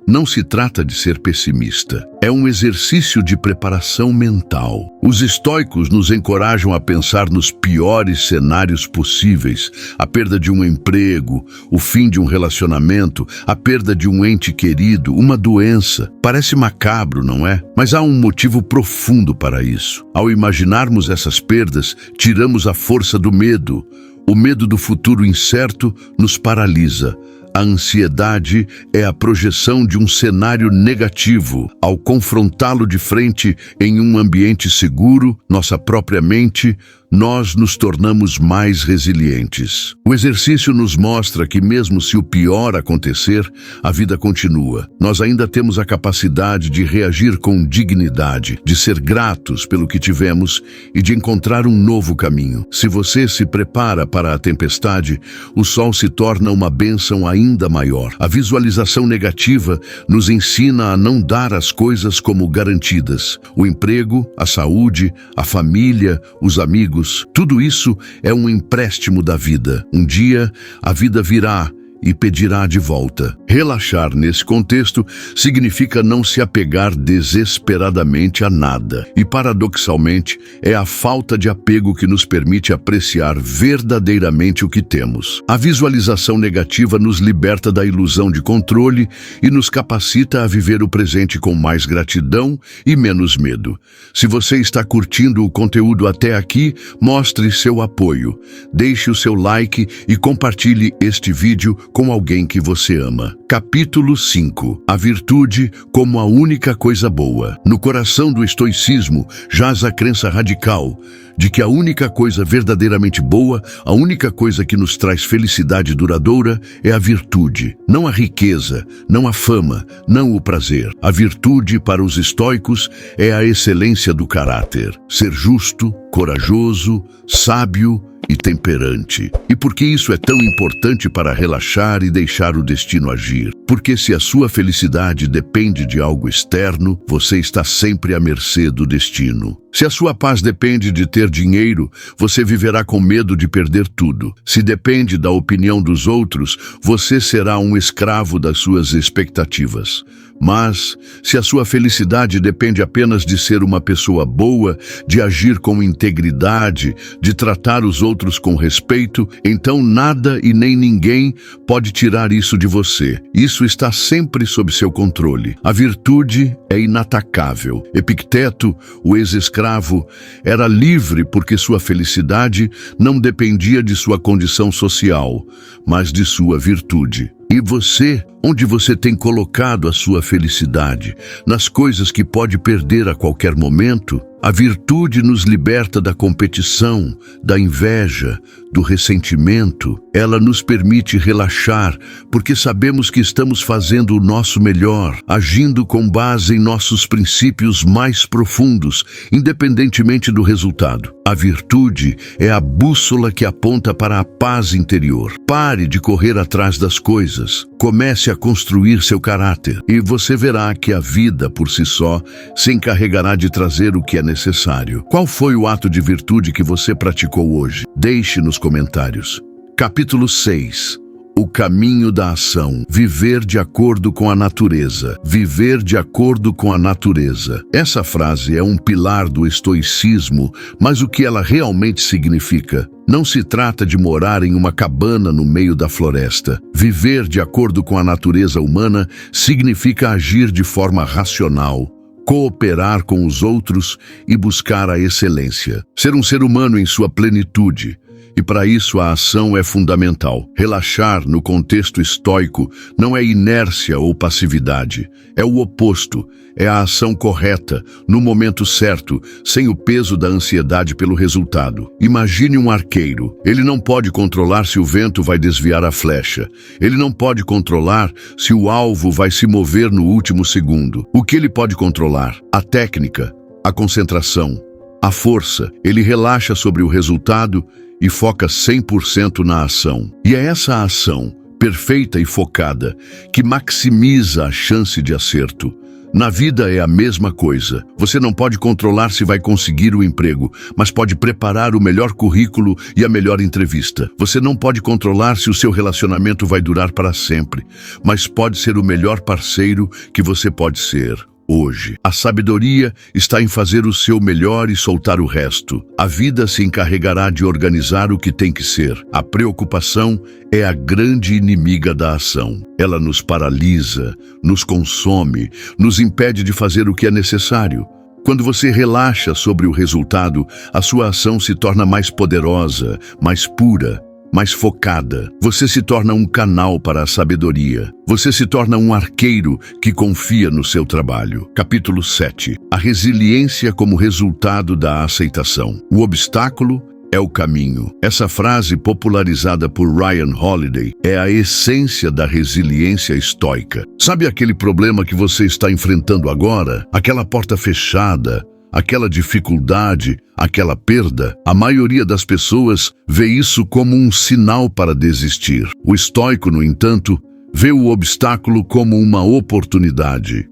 Não se trata de ser pessimista. É um exercício de preparação mental. Os estoicos nos encorajam a pensar nos piores cenários possíveis: a perda de um emprego, o fim de um relacionamento, a perda de um ente querido, uma doença. Parece macabro, não é? Mas há um motivo profundo para isso. Ao imaginarmos essas perdas, tiramos a força do medo. O medo do futuro incerto nos paralisa. A ansiedade é a projeção de um cenário negativo. Ao confrontá-lo de frente em um ambiente seguro, nossa própria mente, nós nos tornamos mais resilientes. O exercício nos mostra que mesmo se o pior acontecer, a vida continua. Nós ainda temos a capacidade de reagir com dignidade, de ser gratos pelo que tivemos e de encontrar um novo caminho. Se você se prepara para a tempestade, o sol se torna uma bênção ainda maior. A visualização negativa nos ensina a não dar as coisas como garantidas. O emprego, a saúde, a família, os amigos, tudo isso é um empréstimo da vida. Um dia, a vida virá e pedirá de volta. Relaxar nesse contexto significa não se apegar desesperadamente a nada. E, paradoxalmente, é a falta de apego que nos permite apreciar verdadeiramente o que temos. A visualização negativa nos liberta da ilusão de controle e nos capacita a viver o presente com mais gratidão e menos medo. Se você está curtindo o conteúdo até aqui, mostre seu apoio. Deixe o seu like e compartilhe este vídeo com alguém que você ama. Capítulo 5. A virtude como a única coisa boa. No coração do estoicismo jaz a crença radical de que a única coisa verdadeiramente boa, a única coisa que nos traz felicidade duradoura é a virtude. Não a riqueza, não a fama, não o prazer. A virtude, para os estoicos, é a excelência do caráter. Ser justo, corajoso, sábio e temperante. E por que isso é tão importante para relaxar e deixar o destino agir? Porque se a sua felicidade depende de algo externo, você está sempre à mercê do destino. Se a sua paz depende de ter dinheiro, você viverá com medo de perder tudo. Se depende da opinião dos outros, você será um escravo das suas expectativas. Mas, se a sua felicidade depende apenas de ser uma pessoa boa, de agir com integridade, de tratar os outros com respeito, então nada e nem ninguém pode tirar isso de você. Isso está sempre sob seu controle. A virtude é inatacável. Epicteto, o ex-escravo, era livre porque sua felicidade não dependia de sua condição social, mas de sua virtude. E você, onde você tem colocado a sua felicidade? Nas coisas que pode perder a qualquer momento? A virtude nos liberta da competição, da inveja, do ressentimento. Ela nos permite relaxar, porque sabemos que estamos fazendo o nosso melhor, agindo com base em nossos princípios mais profundos, independentemente do resultado. A virtude é a bússola que aponta para a paz interior. Pare de correr atrás das coisas. Comece a construir seu caráter e você verá que a vida, por si só, se encarregará de trazer o que é necessário. Qual foi o ato de virtude que você praticou hoje? Deixe nos comentários. Capítulo 6. O caminho da ação. Viver de acordo com a natureza. Viver de acordo com a natureza. Essa frase é um pilar do estoicismo, mas o que ela realmente significa? Não se trata de morar em uma cabana no meio da floresta. Viver de acordo com a natureza humana significa agir de forma racional, cooperar com os outros e buscar a excelência. Ser um ser humano em sua plenitude. E para isso a ação é fundamental. Relaxar no contexto estoico não é inércia ou passividade. É o oposto. é a ação correta, no momento certo, sem o peso da ansiedade pelo resultado. Imagine um arqueiro. Ele não pode controlar se o vento vai desviar a flecha. Ele não pode controlar se o alvo vai se mover no último segundo. O que ele pode controlar? A técnica, a concentração, a força. Ele relaxa sobre o resultado e foca 100% na ação. E é essa ação, perfeita e focada, que maximiza a chance de acerto. Na vida é a mesma coisa. Você não pode controlar se vai conseguir o emprego, mas pode preparar o melhor currículo e a melhor entrevista. Você não pode controlar se o seu relacionamento vai durar para sempre, mas pode ser o melhor parceiro que você pode ser hoje. A sabedoria está em fazer o seu melhor e soltar o resto. A vida se encarregará de organizar o que tem que ser. A preocupação é a grande inimiga da ação. Ela nos paralisa, nos consome, nos impede de fazer o que é necessário. Quando você relaxa sobre o resultado, a sua ação se torna mais poderosa, mais pura, mais focada. Você se torna um canal para a sabedoria. Você se torna um arqueiro que confia no seu trabalho. Capítulo 7. A resiliência como resultado da aceitação. O obstáculo é o caminho. Essa frase, popularizada por Ryan Holiday, é a essência da resiliência estoica. Sabe aquele problema que você está enfrentando agora? Aquela porta fechada? Aquela dificuldade, aquela perda? A maioria das pessoas vê isso como um sinal para desistir. O estoico, no entanto, vê o obstáculo como uma oportunidade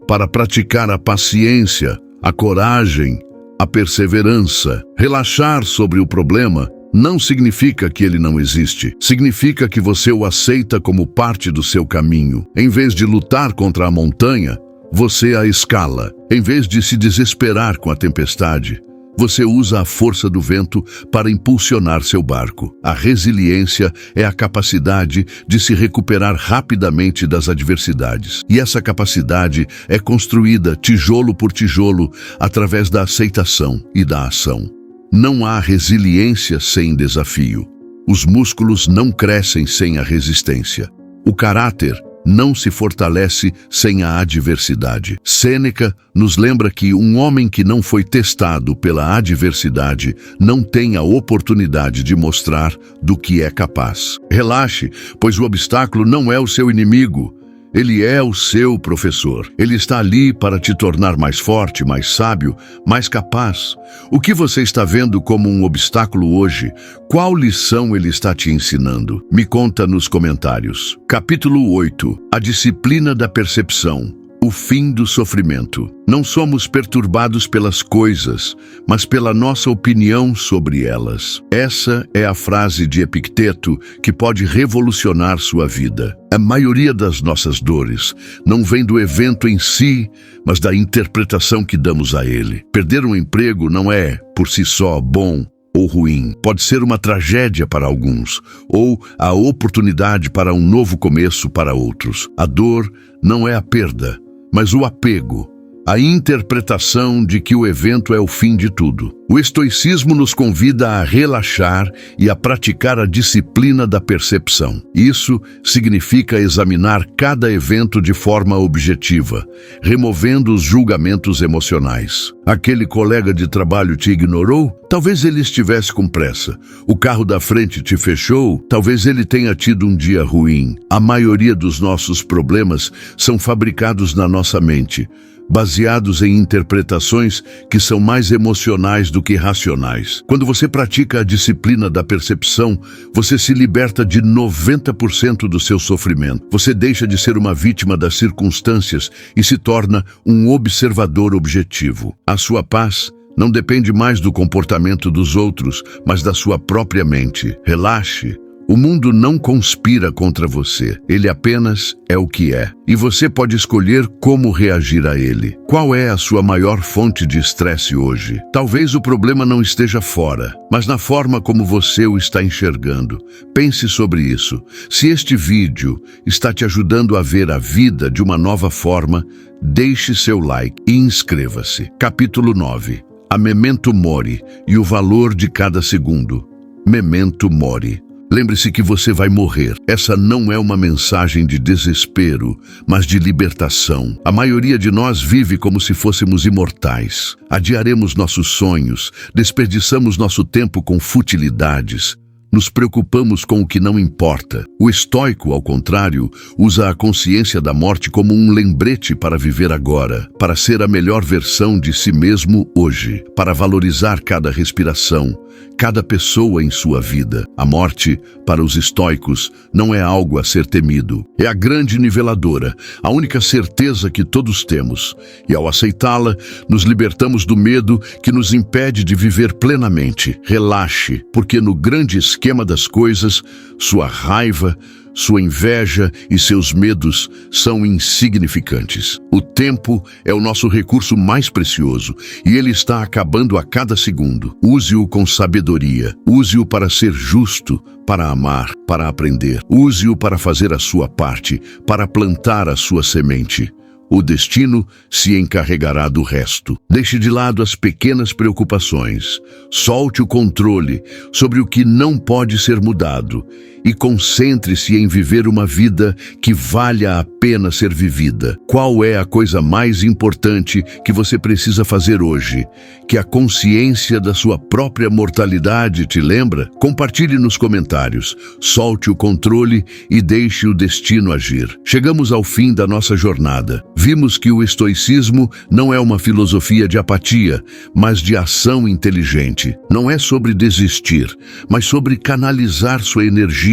para praticar a paciência, a coragem, a perseverança. Relaxar sobre o problema não significa que ele não existe. Significa que você o aceita como parte do seu caminho. Em vez de lutar contra a montanha, você a escala. Em vez de se desesperar com a tempestade, você usa a força do vento para impulsionar seu barco. A resiliência é a capacidade de se recuperar rapidamente das adversidades. E essa capacidade é construída tijolo por tijolo através da aceitação e da ação. Não há resiliência sem desafio. Os músculos não crescem sem a resistência. O caráter não se fortalece sem a adversidade. Sêneca nos lembra que um homem que não foi testado pela adversidade não tem a oportunidade de mostrar do que é capaz. Relaxe, pois o obstáculo não é o seu inimigo. Ele é o seu professor. Ele está ali para te tornar mais forte, mais sábio, mais capaz. O que você está vendo como um obstáculo hoje? Qual lição ele está te ensinando? Me conta nos comentários. Capítulo 8. A disciplina da percepção. O fim do sofrimento. Não somos perturbados pelas coisas, mas pela nossa opinião sobre elas. Essa é a frase de Epicteto que pode revolucionar sua vida. A maioria das nossas dores não vem do evento em si, mas da interpretação que damos a ele. Perder um emprego não é, por si só, bom ou ruim. Pode ser uma tragédia para alguns, ou a oportunidade para um novo começo para outros. A dor não é a perda, mas o apego, a interpretação de que o evento é o fim de tudo. O estoicismo nos convida a relaxar e a praticar a disciplina da percepção. Isso significa examinar cada evento de forma objetiva, removendo os julgamentos emocionais. Aquele colega de trabalho te ignorou? Talvez ele estivesse com pressa. O carro da frente te fechou? Talvez ele tenha tido um dia ruim. A maioria dos nossos problemas são fabricados na nossa mente, baseados em interpretações que são mais emocionais do que racionais. Quando você pratica a disciplina da percepção, você se liberta de 90% do seu sofrimento. Você deixa de ser uma vítima das circunstâncias e se torna um observador objetivo. A sua paz não depende mais do comportamento dos outros, mas da sua própria mente. Relaxe. O mundo não conspira contra você, ele apenas é o que é. E você pode escolher como reagir a ele. Qual é a sua maior fonte de estresse hoje? Talvez o problema não esteja fora, mas na forma como você o está enxergando. Pense sobre isso. Se este vídeo está te ajudando a ver a vida de uma nova forma, deixe seu like e inscreva-se. Capítulo 9. A memento mori e o valor de cada segundo. Memento mori. Lembre-se que você vai morrer. Essa não é uma mensagem de desespero, mas de libertação. A maioria de nós vive como se fôssemos imortais. Adiaremos nossos sonhos, desperdiçamos nosso tempo com futilidades. Nos preocupamos com o que não importa. O estoico, ao contrário, usa a consciência da morte como um lembrete para viver agora, para ser a melhor versão de si mesmo hoje, para valorizar cada respiração, cada pessoa em sua vida. A morte, para os estoicos, não é algo a ser temido. É a grande niveladora, a única certeza que todos temos. E ao aceitá-la, nos libertamos do medo que nos impede de viver plenamente. Relaxe, porque no grande esquema das coisas, sua raiva, sua inveja e seus medos são insignificantes. O tempo é o nosso recurso mais precioso e ele está acabando a cada segundo. Use-o com sabedoria. Use-o para ser justo, para amar, para aprender. Use-o para fazer a sua parte, para plantar a sua semente. O destino se encarregará do resto. Deixe de lado as pequenas preocupações. Solte o controle sobre o que não pode ser mudado e concentre-se em viver uma vida que valha a pena ser vivida. Qual é a coisa mais importante que você precisa fazer hoje? Que a consciência da sua própria mortalidade te lembra? Compartilhe nos comentários. Solte o controle e deixe o destino agir. Chegamos ao fim da nossa jornada. Vimos que o estoicismo não é uma filosofia de apatia, mas de ação inteligente. Não é sobre desistir, mas sobre canalizar sua energia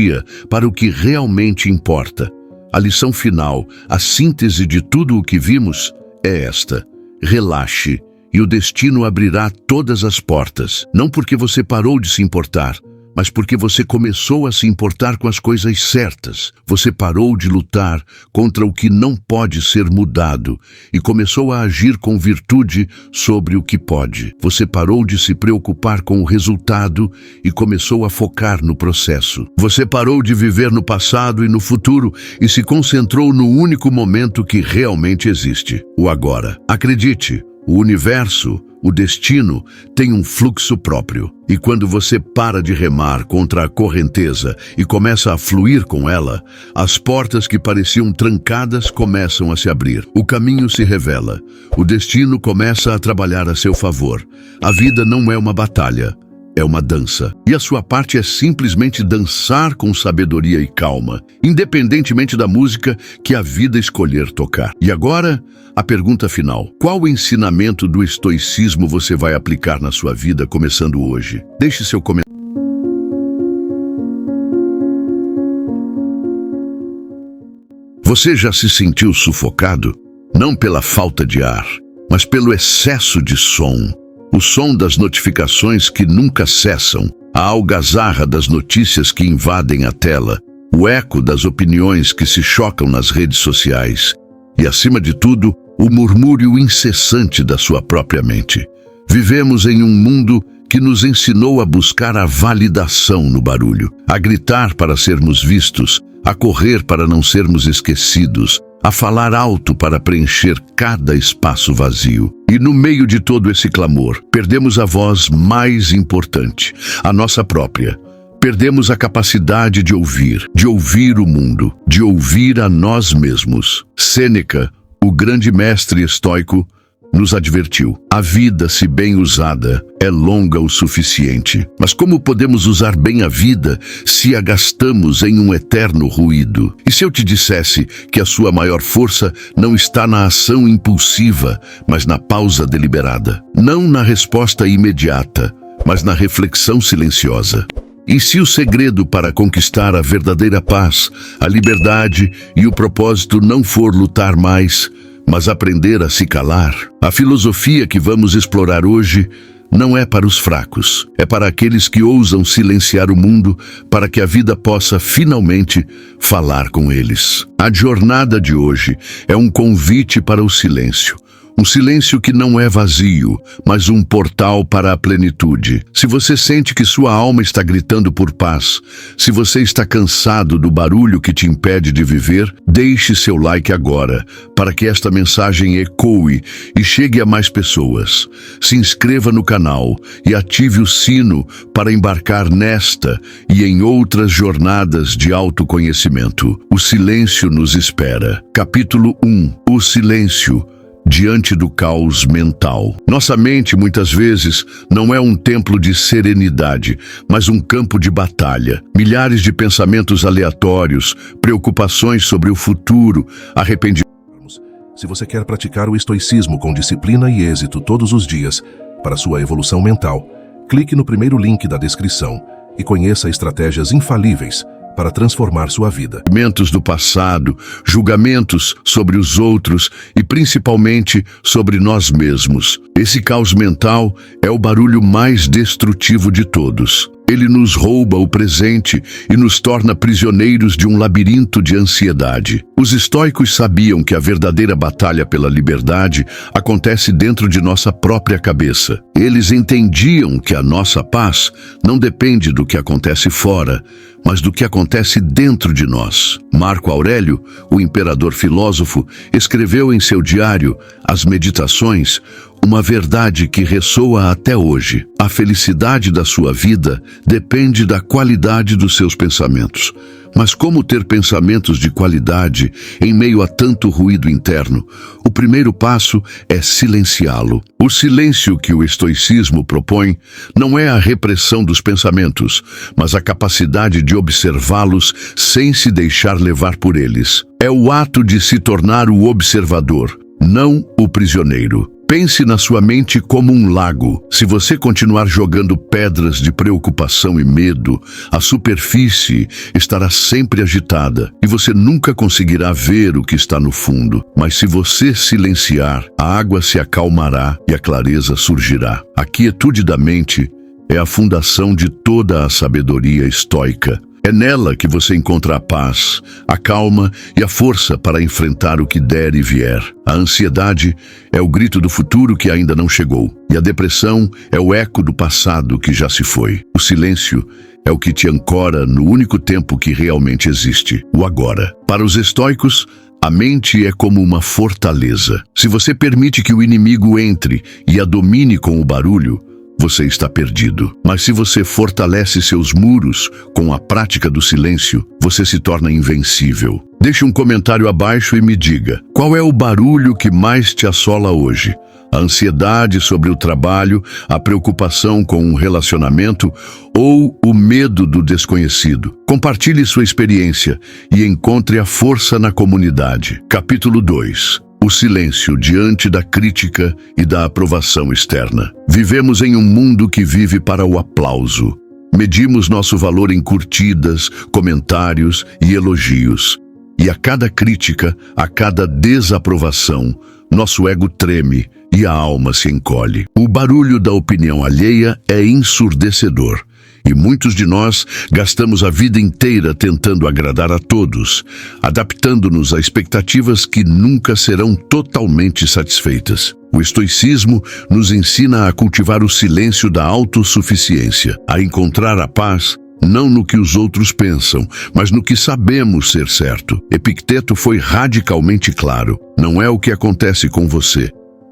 para o que realmente importa. A lição final, a síntese de tudo o que vimos, é esta: relaxe, e o destino abrirá todas as portas. Não porque você parou de se importar, mas porque você começou a se importar com as coisas certas. Você parou de lutar contra o que não pode ser mudado e começou a agir com virtude sobre o que pode. Você parou de se preocupar com o resultado e começou a focar no processo. Você parou de viver no passado e no futuro e se concentrou no único momento que realmente existe, o agora. Acredite, o universo, o destino, tem um fluxo próprio. E quando você para de remar contra a correnteza e começa a fluir com ela, as portas que pareciam trancadas começam a se abrir. O caminho se revela. O destino começa a trabalhar a seu favor. A vida não é uma batalha, é uma dança. E a sua parte é simplesmente dançar com sabedoria e calma, independentemente da música que a vida escolher tocar. E agora, a pergunta final: qual ensinamento do estoicismo você vai aplicar na sua vida começando hoje? Deixe seu comentário. Você já se sentiu sufocado? Não pela falta de ar, mas pelo excesso de som. O som das notificações que nunca cessam, a algazarra das notícias que invadem a tela, o eco das opiniões que se chocam nas redes sociais e, acima de tudo, o murmúrio incessante da sua própria mente. Vivemos em um mundo que nos ensinou a buscar a validação no barulho, a gritar para sermos vistos, a correr para não sermos esquecidos, a falar alto para preencher cada espaço vazio. E no meio de todo esse clamor, perdemos a voz mais importante, a nossa própria. Perdemos a capacidade de ouvir o mundo, de ouvir a nós mesmos. Sêneca, o grande mestre estoico, nos advertiu: a vida, se bem usada, é longa o suficiente. Mas como podemos usar bem a vida se a gastamos em um eterno ruído? E se eu te dissesse que a sua maior força não está na ação impulsiva, mas na pausa deliberada? Não na resposta imediata, mas na reflexão silenciosa? E se o segredo para conquistar a verdadeira paz, a liberdade e o propósito não for lutar mais, mas aprender a se calar? A filosofia que vamos explorar hoje não é para os fracos, é para aqueles que ousam silenciar o mundo para que a vida possa finalmente falar com eles. A jornada de hoje é um convite para o silêncio, Um silêncio que não é vazio, mas um portal para a plenitude. Se você sente que sua alma está gritando por paz, se você está cansado do barulho que te impede de viver, deixe seu like agora, para que esta mensagem ecoe e chegue a mais pessoas. Se inscreva no canal e ative o sino para embarcar nesta e em outras jornadas de autoconhecimento. O silêncio nos espera. Capítulo 1. O silêncio diante do caos mental. Nossa mente, muitas vezes, não é um templo de serenidade, mas um campo de batalha. Milhares de pensamentos aleatórios, preocupações sobre o futuro, arrependimentos. Se você quer praticar o estoicismo com disciplina e êxito todos os dias, para sua evolução mental, clique no primeiro link da descrição e conheça estratégias infalíveis para transformar sua vida. Julgamentos do passado, julgamentos sobre os outros e principalmente sobre nós mesmos. Esse caos mental é o barulho mais destrutivo de todos. Ele nos rouba o presente e nos torna prisioneiros de um labirinto de ansiedade. Os estoicos sabiam que a verdadeira batalha pela liberdade acontece dentro de nossa própria cabeça. Eles entendiam que a nossa paz não depende do que acontece fora, mas do que acontece dentro de nós. Marco Aurélio, o imperador filósofo, escreveu em seu diário, As Meditações, uma verdade que ressoa até hoje. A felicidade da sua vida depende da qualidade dos seus pensamentos. Mas como ter pensamentos de qualidade em meio a tanto ruído interno? O primeiro passo é silenciá-lo. O silêncio que o estoicismo propõe não é a repressão dos pensamentos, mas a capacidade de observá-los sem se deixar levar por eles. É o ato de se tornar o observador, não o prisioneiro. Pense na sua mente como um lago. Se você continuar jogando pedras de preocupação e medo, a superfície estará sempre agitada e você nunca conseguirá ver o que está no fundo. Mas se você silenciar, a água se acalmará e a clareza surgirá. A quietude da mente é a fundação de toda a sabedoria estoica. É nela que você encontra a paz, a calma e a força para enfrentar o que der e vier. A ansiedade é o grito do futuro que ainda não chegou, e a depressão é o eco do passado que já se foi. O silêncio é o que te ancora no único tempo que realmente existe, o agora. Para os estoicos, a mente é como uma fortaleza. Se você permite que o inimigo entre e a domine com o barulho, você está perdido. Mas se você fortalece seus muros com a prática do silêncio, você se torna invencível. Deixe um comentário abaixo e me diga, qual é o barulho que mais te assola hoje? A ansiedade sobre o trabalho, a preocupação com um relacionamento ou o medo do desconhecido? Compartilhe sua experiência e encontre a força na comunidade. Capítulo 2. O silêncio diante da crítica e da aprovação externa. Vivemos em um mundo que vive para o aplauso. Medimos nosso valor em curtidas, comentários e elogios. E a cada crítica, a cada desaprovação, nosso ego treme e a alma se encolhe. O barulho da opinião alheia é ensurdecedor. E muitos de nós gastamos a vida inteira tentando agradar a todos, adaptando-nos a expectativas que nunca serão totalmente satisfeitas. O estoicismo nos ensina a cultivar o silêncio da autossuficiência, a encontrar a paz não no que os outros pensam, mas no que sabemos ser certo. Epicteto foi radicalmente claro: não é o que acontece com você,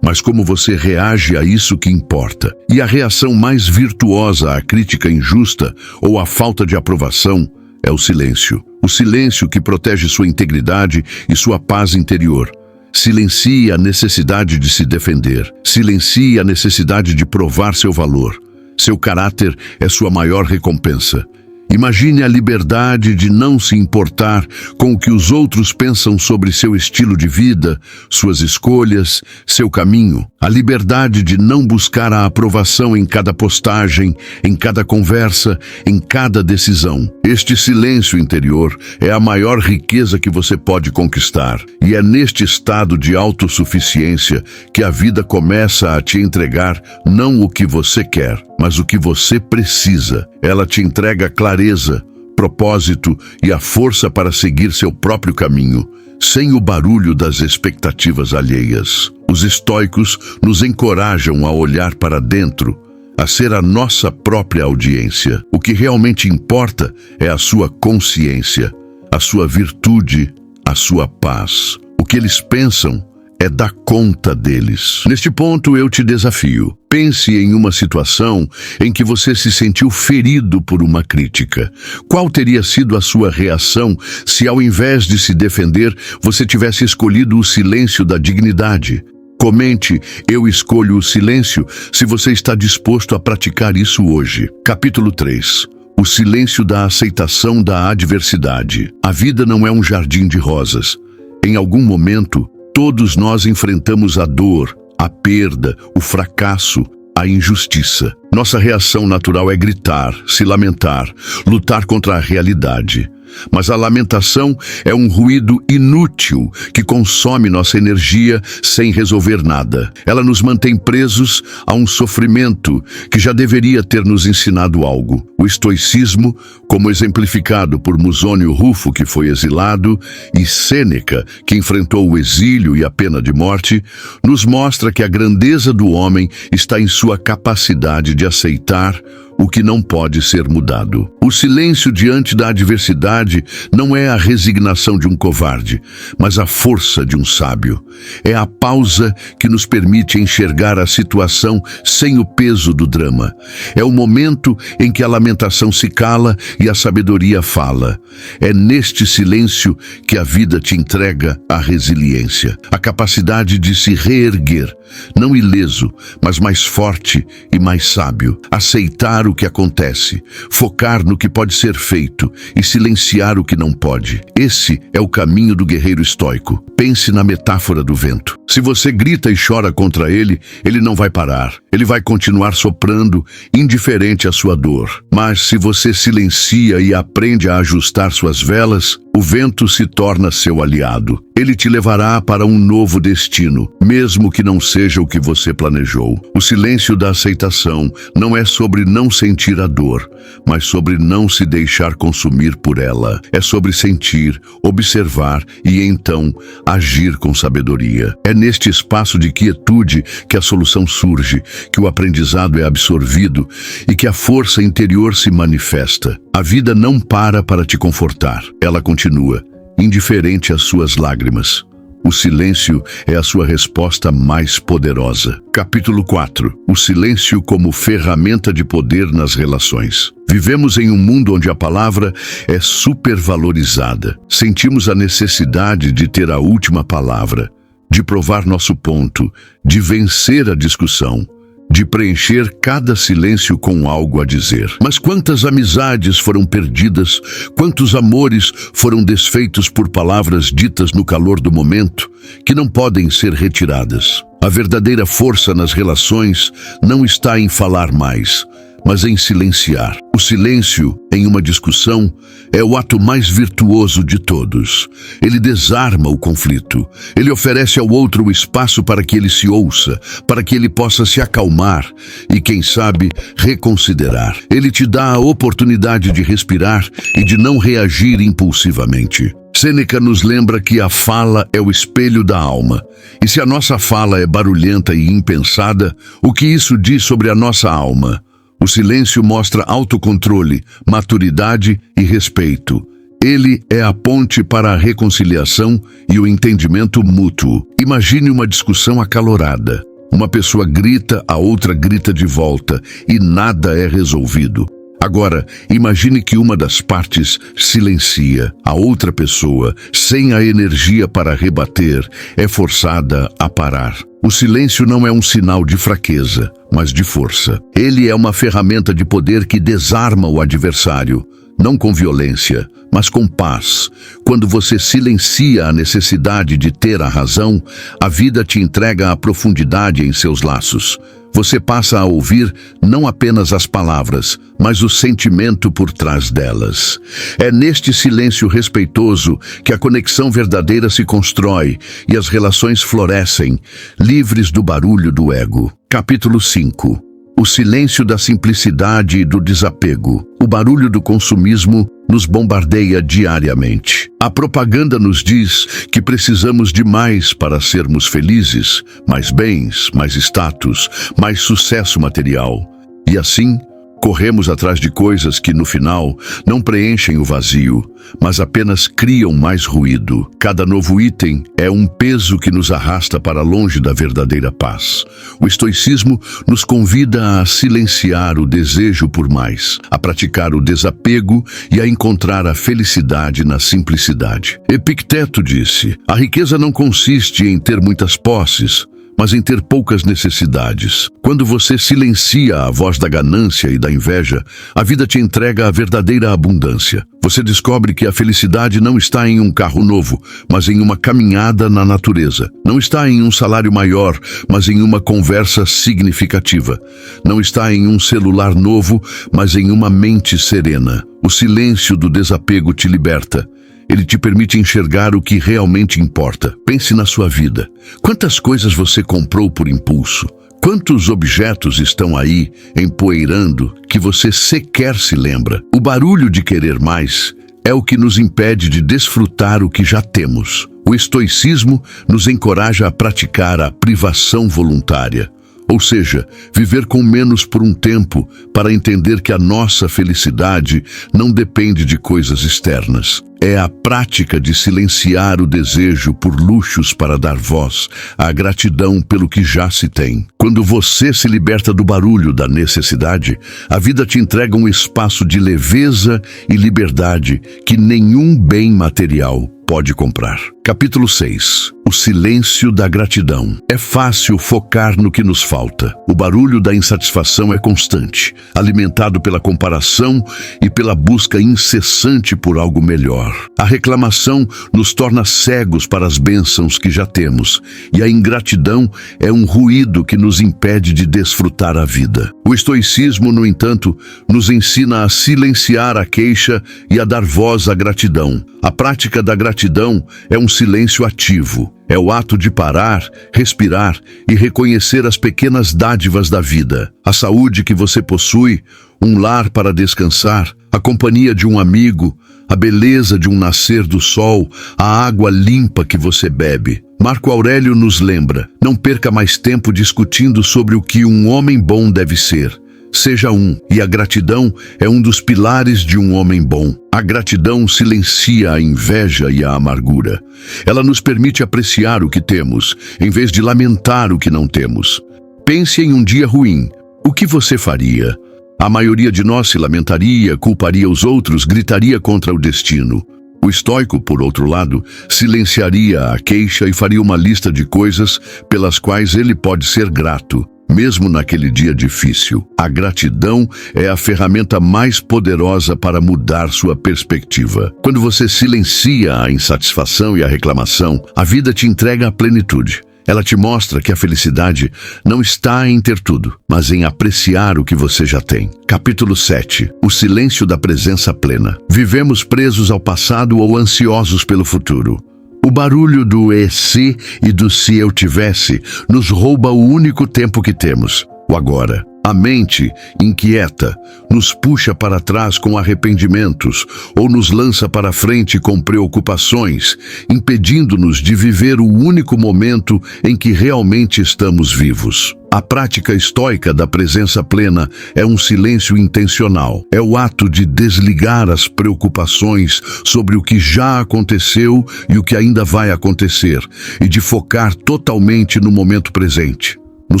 mas como você reage a isso que importa. E a reação mais virtuosa à crítica injusta ou à falta de aprovação é o silêncio. O silêncio que protege sua integridade e sua paz interior. Silencie a necessidade de se defender. Silencie a necessidade de provar seu valor. Seu caráter é sua maior recompensa. Imagine a liberdade de não se importar com o que os outros pensam sobre seu estilo de vida, suas escolhas, seu caminho. A liberdade de não buscar a aprovação em cada postagem, em cada conversa, em cada decisão. Este silêncio interior é a maior riqueza que você pode conquistar. E é neste estado de autossuficiência que a vida começa a te entregar não o que você quer, mas o que você precisa. Ela te entrega clareza, propósito e a força para seguir seu próprio caminho, sem o barulho das expectativas alheias. Os estoicos nos encorajam a olhar para dentro, a ser a nossa própria audiência. O que realmente importa é a sua consciência, a sua virtude, a sua paz. O que eles pensam é dar conta deles. Neste ponto eu te desafio. Pense em uma situação em que você se sentiu ferido por uma crítica. Qual teria sido a sua reação se, ao invés de se defender, você tivesse escolhido o silêncio da dignidade? Comente, eu escolho o silêncio, se você está disposto a praticar isso hoje. Capítulo 3. O silêncio da aceitação da adversidade. A vida não é um jardim de rosas. Em algum momento, todos nós enfrentamos a dor, a perda, o fracasso, a injustiça. Nossa reação natural é gritar, se lamentar, lutar contra a realidade. Mas a lamentação é um ruído inútil que consome nossa energia sem resolver nada. Ela nos mantém presos a um sofrimento que já deveria ter nos ensinado algo. O estoicismo, como exemplificado por Musônio Rufo, que foi exilado, e Sêneca, que enfrentou o exílio e a pena de morte, nos mostra que a grandeza do homem está em sua capacidade de aceitar o que não pode ser mudado. O silêncio diante da adversidade não é a resignação de um covarde, mas a força de um sábio. É a pausa que nos permite enxergar a situação sem o peso do drama. É o momento em que a lamentação se cala e a sabedoria fala. É neste silêncio que a vida te entrega a resiliência, a capacidade de se reerguer, não ileso, mas mais forte e mais sábio. Aceitar o que acontece, focar no que pode ser feito e silenciar o que não pode. Esse é o caminho do guerreiro estoico. Pense na metáfora do vento. Se você grita e chora contra ele, ele não vai parar. Ele vai continuar soprando, indiferente à sua dor. Mas se você silencia e aprende a ajustar suas velas, o vento se torna seu aliado. Ele te levará para um novo destino, mesmo que não seja o que você planejou. O silêncio da aceitação não é sobre não sentir a dor, mas sobre não se deixar consumir por ela. É sobre sentir, observar e então agir com sabedoria. É neste espaço de quietude que a solução surge, que o aprendizado é absorvido e que a força interior se manifesta. A vida não para te confortar. Ela continua, indiferente às suas lágrimas. O silêncio é a sua resposta mais poderosa. Capítulo 4. O silêncio como ferramenta de poder nas relações. Vivemos em um mundo onde a palavra é supervalorizada. Sentimos a necessidade de ter a última palavra, de provar nosso ponto, de vencer a discussão, de preencher cada silêncio com algo a dizer. Mas quantas amizades foram perdidas, quantos amores foram desfeitos por palavras ditas no calor do momento, que não podem ser retiradas. A verdadeira força nas relações não está em falar mais, mas em silenciar. O silêncio, em uma discussão, é o ato mais virtuoso de todos. Ele desarma o conflito. Ele oferece ao outro o espaço para que ele se ouça, para que ele possa se acalmar e, quem sabe, reconsiderar. Ele te dá a oportunidade de respirar e de não reagir impulsivamente. Sêneca nos lembra que a fala é o espelho da alma. E se a nossa fala é barulhenta e impensada, o que isso diz sobre a nossa alma? O silêncio mostra autocontrole, maturidade e respeito. Ele é a ponte para a reconciliação e o entendimento mútuo. Imagine uma discussão acalorada. Uma pessoa grita, a outra grita de volta e nada é resolvido. Agora, imagine que uma das partes silencia. A outra pessoa, sem a energia para rebater, é forçada a parar. O silêncio não é um sinal de fraqueza, mas de força. Ele é uma ferramenta de poder que desarma o adversário, não com violência, mas com paz. Quando você silencia a necessidade de ter a razão, a vida te entrega a profundidade em seus laços. Você passa a ouvir não apenas as palavras, mas o sentimento por trás delas. É neste silêncio respeitoso que a conexão verdadeira se constrói e as relações florescem, livres do barulho do ego. Capítulo 5. O silêncio da simplicidade e do desapego. O barulho do consumismo nos bombardeia diariamente. A propaganda nos diz que precisamos de mais para sermos felizes, mais bens, mais status, mais sucesso material. E assim, corremos atrás de coisas que, no final, não preenchem o vazio, mas apenas criam mais ruído. Cada novo item é um peso que nos arrasta para longe da verdadeira paz. O estoicismo nos convida a silenciar o desejo por mais, a praticar o desapego e a encontrar a felicidade na simplicidade. Epicteto disse: a riqueza não consiste em ter muitas posses, mas em ter poucas necessidades. Quando você silencia a voz da ganância e da inveja, a vida te entrega a verdadeira abundância. Você descobre que a felicidade não está em um carro novo, mas em uma caminhada na natureza. Não está em um salário maior, mas em uma conversa significativa. Não está em um celular novo, mas em uma mente serena. O silêncio do desapego te liberta. Ele te permite enxergar o que realmente importa. Pense na sua vida. Quantas coisas você comprou por impulso? Quantos objetos estão aí, empoeirando, que você sequer se lembra? O barulho de querer mais é o que nos impede de desfrutar o que já temos. O estoicismo nos encoraja a praticar a privação voluntária. Ou seja, viver com menos por um tempo para entender que a nossa felicidade não depende de coisas externas. É a prática de silenciar o desejo por luxos para dar voz à gratidão pelo que já se tem. Quando você se liberta do barulho da necessidade, a vida te entrega um espaço de leveza e liberdade que nenhum bem material pode comprar. Capítulo 6. O silêncio da gratidão. É fácil focar no que nos falta. O barulho da insatisfação é constante, alimentado pela comparação e pela busca incessante por algo melhor. A reclamação nos torna cegos para as bênçãos que já temos, e a ingratidão é um ruído que nos impede de desfrutar a vida. O estoicismo, no entanto, nos ensina a silenciar a queixa e a dar voz à gratidão. A prática da gratidão é um silêncio ativo. É o ato de parar, respirar e reconhecer as pequenas dádivas da vida. A saúde que você possui, um lar para descansar, a companhia de um amigo, a beleza de um nascer do sol, a água limpa que você bebe. Marco Aurélio nos lembra: não perca mais tempo discutindo sobre o que um homem bom deve ser. Seja um, e a gratidão é um dos pilares de um homem bom. A gratidão silencia a inveja e a amargura. Ela nos permite apreciar o que temos, em vez de lamentar o que não temos. Pense em um dia ruim. O que você faria? A maioria de nós se lamentaria, culparia os outros, gritaria contra o destino. O estoico, por outro lado, silenciaria a queixa e faria uma lista de coisas pelas quais ele pode ser grato. Mesmo naquele dia difícil, a gratidão é a ferramenta mais poderosa para mudar sua perspectiva. Quando você silencia a insatisfação e a reclamação, a vida te entrega a plenitude. Ela te mostra que a felicidade não está em ter tudo, mas em apreciar o que você já tem. Capítulo 7. O silêncio da presença plena. Vivemos presos ao passado ou ansiosos pelo futuro. O barulho do "e se" e do "se eu tivesse" nos rouba o único tempo que temos, o agora. A mente, inquieta, nos puxa para trás com arrependimentos ou nos lança para frente com preocupações, impedindo-nos de viver o único momento em que realmente estamos vivos. A prática estoica da presença plena é um silêncio intencional. É o ato de desligar as preocupações sobre o que já aconteceu e o que ainda vai acontecer, e de focar totalmente no momento presente. No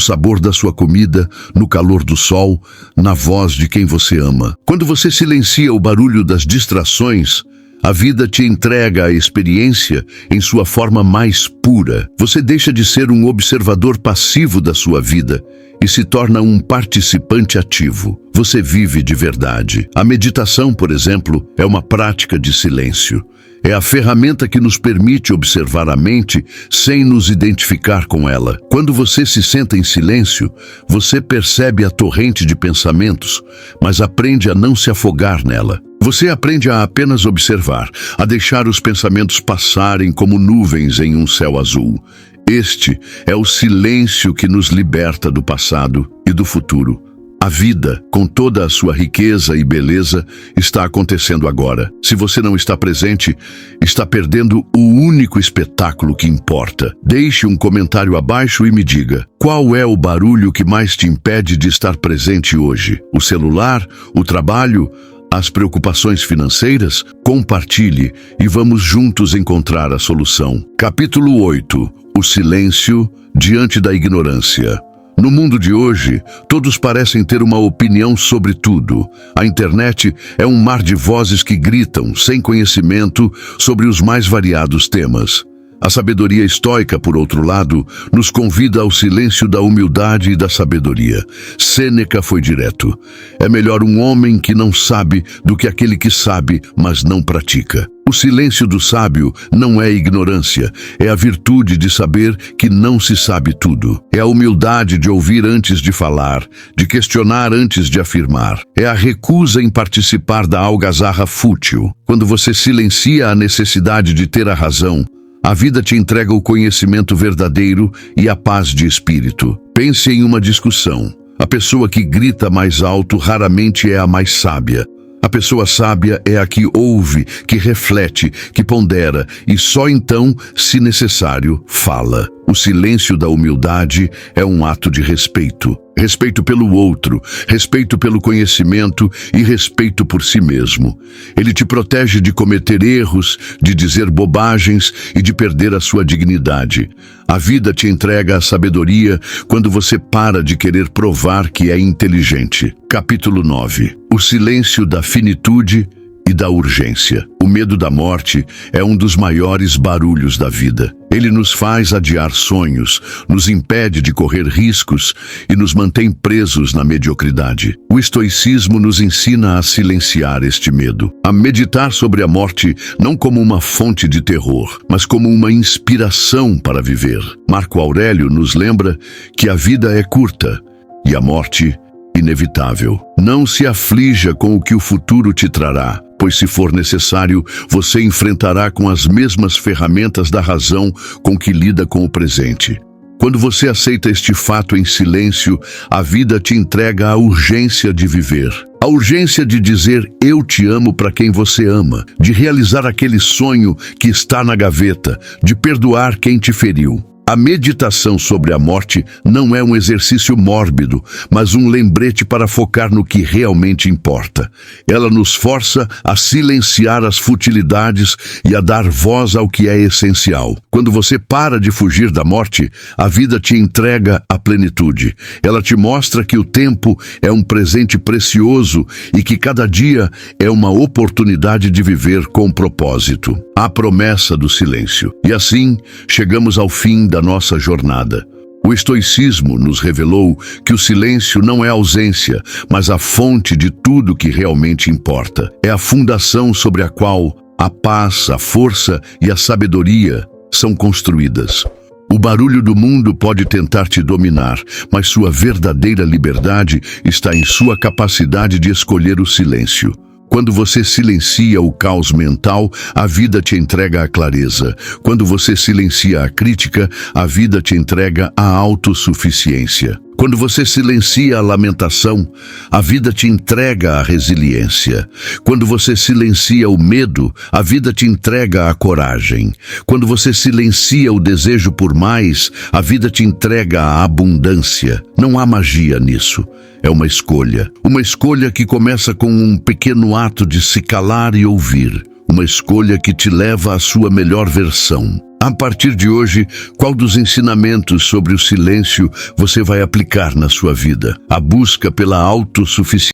sabor da sua comida, no calor do sol, na voz de quem você ama. Quando você silencia o barulho das distrações, a vida te entrega a experiência em sua forma mais pura. Você deixa de ser um observador passivo da sua vida e se torna um participante ativo. Você vive de verdade. A meditação, por exemplo, é uma prática de silêncio. É a ferramenta que nos permite observar a mente sem nos identificar com ela. Quando você se senta em silêncio, você percebe a torrente de pensamentos, mas aprende a não se afogar nela. Você aprende a apenas observar, a deixar os pensamentos passarem como nuvens em um céu azul. Este é o silêncio que nos liberta do passado e do futuro. A vida, com toda a sua riqueza e beleza, está acontecendo agora. Se você não está presente, está perdendo o único espetáculo que importa. Deixe um comentário abaixo e me diga: qual é o barulho que mais te impede de estar presente hoje? O celular? O trabalho? As preocupações financeiras? Compartilhe e vamos juntos encontrar a solução. Capítulo 8. O silêncio diante da ignorância. No mundo de hoje, todos parecem ter uma opinião sobre tudo. A internet é um mar de vozes que gritam, sem conhecimento, sobre os mais variados temas. A sabedoria estoica, por outro lado, nos convida ao silêncio da humildade e da sabedoria. Sêneca foi direto: é melhor um homem que não sabe do que aquele que sabe, mas não pratica. O silêncio do sábio não é ignorância, é a virtude de saber que não se sabe tudo. É a humildade de ouvir antes de falar, de questionar antes de afirmar. É a recusa em participar da algazarra fútil. Quando você silencia a necessidade de ter a razão, a vida te entrega o conhecimento verdadeiro e a paz de espírito. Pense em uma discussão. A pessoa que grita mais alto raramente é a mais sábia. A pessoa sábia é a que ouve, que reflete, que pondera e só então, se necessário, fala. O silêncio da humildade é um ato de respeito. Respeito pelo outro, respeito pelo conhecimento e respeito por si mesmo. Ele te protege de cometer erros, de dizer bobagens e de perder a sua dignidade. A vida te entrega a sabedoria quando você para de querer provar que é inteligente. Capítulo 9. O silêncio da finitude e da urgência. O medo da morte é um dos maiores barulhos da vida. Ele nos faz adiar sonhos, nos impede de correr riscos e nos mantém presos na mediocridade. O estoicismo nos ensina a silenciar este medo, a meditar sobre a morte não como uma fonte de terror, mas como uma inspiração para viver. Marco Aurélio nos lembra que a vida é curta e a morte inevitável. Não se aflija com o que o futuro te trará, pois se for necessário, você enfrentará com as mesmas ferramentas da razão com que lida com o presente. Quando você aceita este fato em silêncio, a vida te entrega a urgência de viver. A urgência de dizer "eu te amo" para quem você ama, de realizar aquele sonho que está na gaveta, de perdoar quem te feriu. A meditação sobre a morte não é um exercício mórbido, mas um lembrete para focar no que realmente importa. Ela nos força a silenciar as futilidades e a dar voz ao que é essencial. Quando você para de fugir da morte, a vida te entrega a plenitude. Ela te mostra que o tempo é um presente precioso e que cada dia é uma oportunidade de viver com propósito. A promessa do silêncio. E assim, chegamos ao fim da nossa jornada. O estoicismo nos revelou que o silêncio não é ausência, mas a fonte de tudo que realmente importa. É a fundação sobre a qual a paz, a força e a sabedoria são construídas. O barulho do mundo pode tentar te dominar, mas sua verdadeira liberdade está em sua capacidade de escolher o silêncio. Quando você silencia o caos mental, a vida te entrega a clareza. Quando você silencia a crítica, a vida te entrega a autossuficiência. Quando você silencia a lamentação, a vida te entrega a resiliência. Quando você silencia o medo, a vida te entrega a coragem. Quando você silencia o desejo por mais, a vida te entrega a abundância. Não há magia nisso. É uma escolha que começa com um pequeno ato de se calar e ouvir. Uma escolha que te leva à sua melhor versão. A partir de hoje, qual dos ensinamentos sobre o silêncio você vai aplicar na sua vida? A busca pela autossuficiência.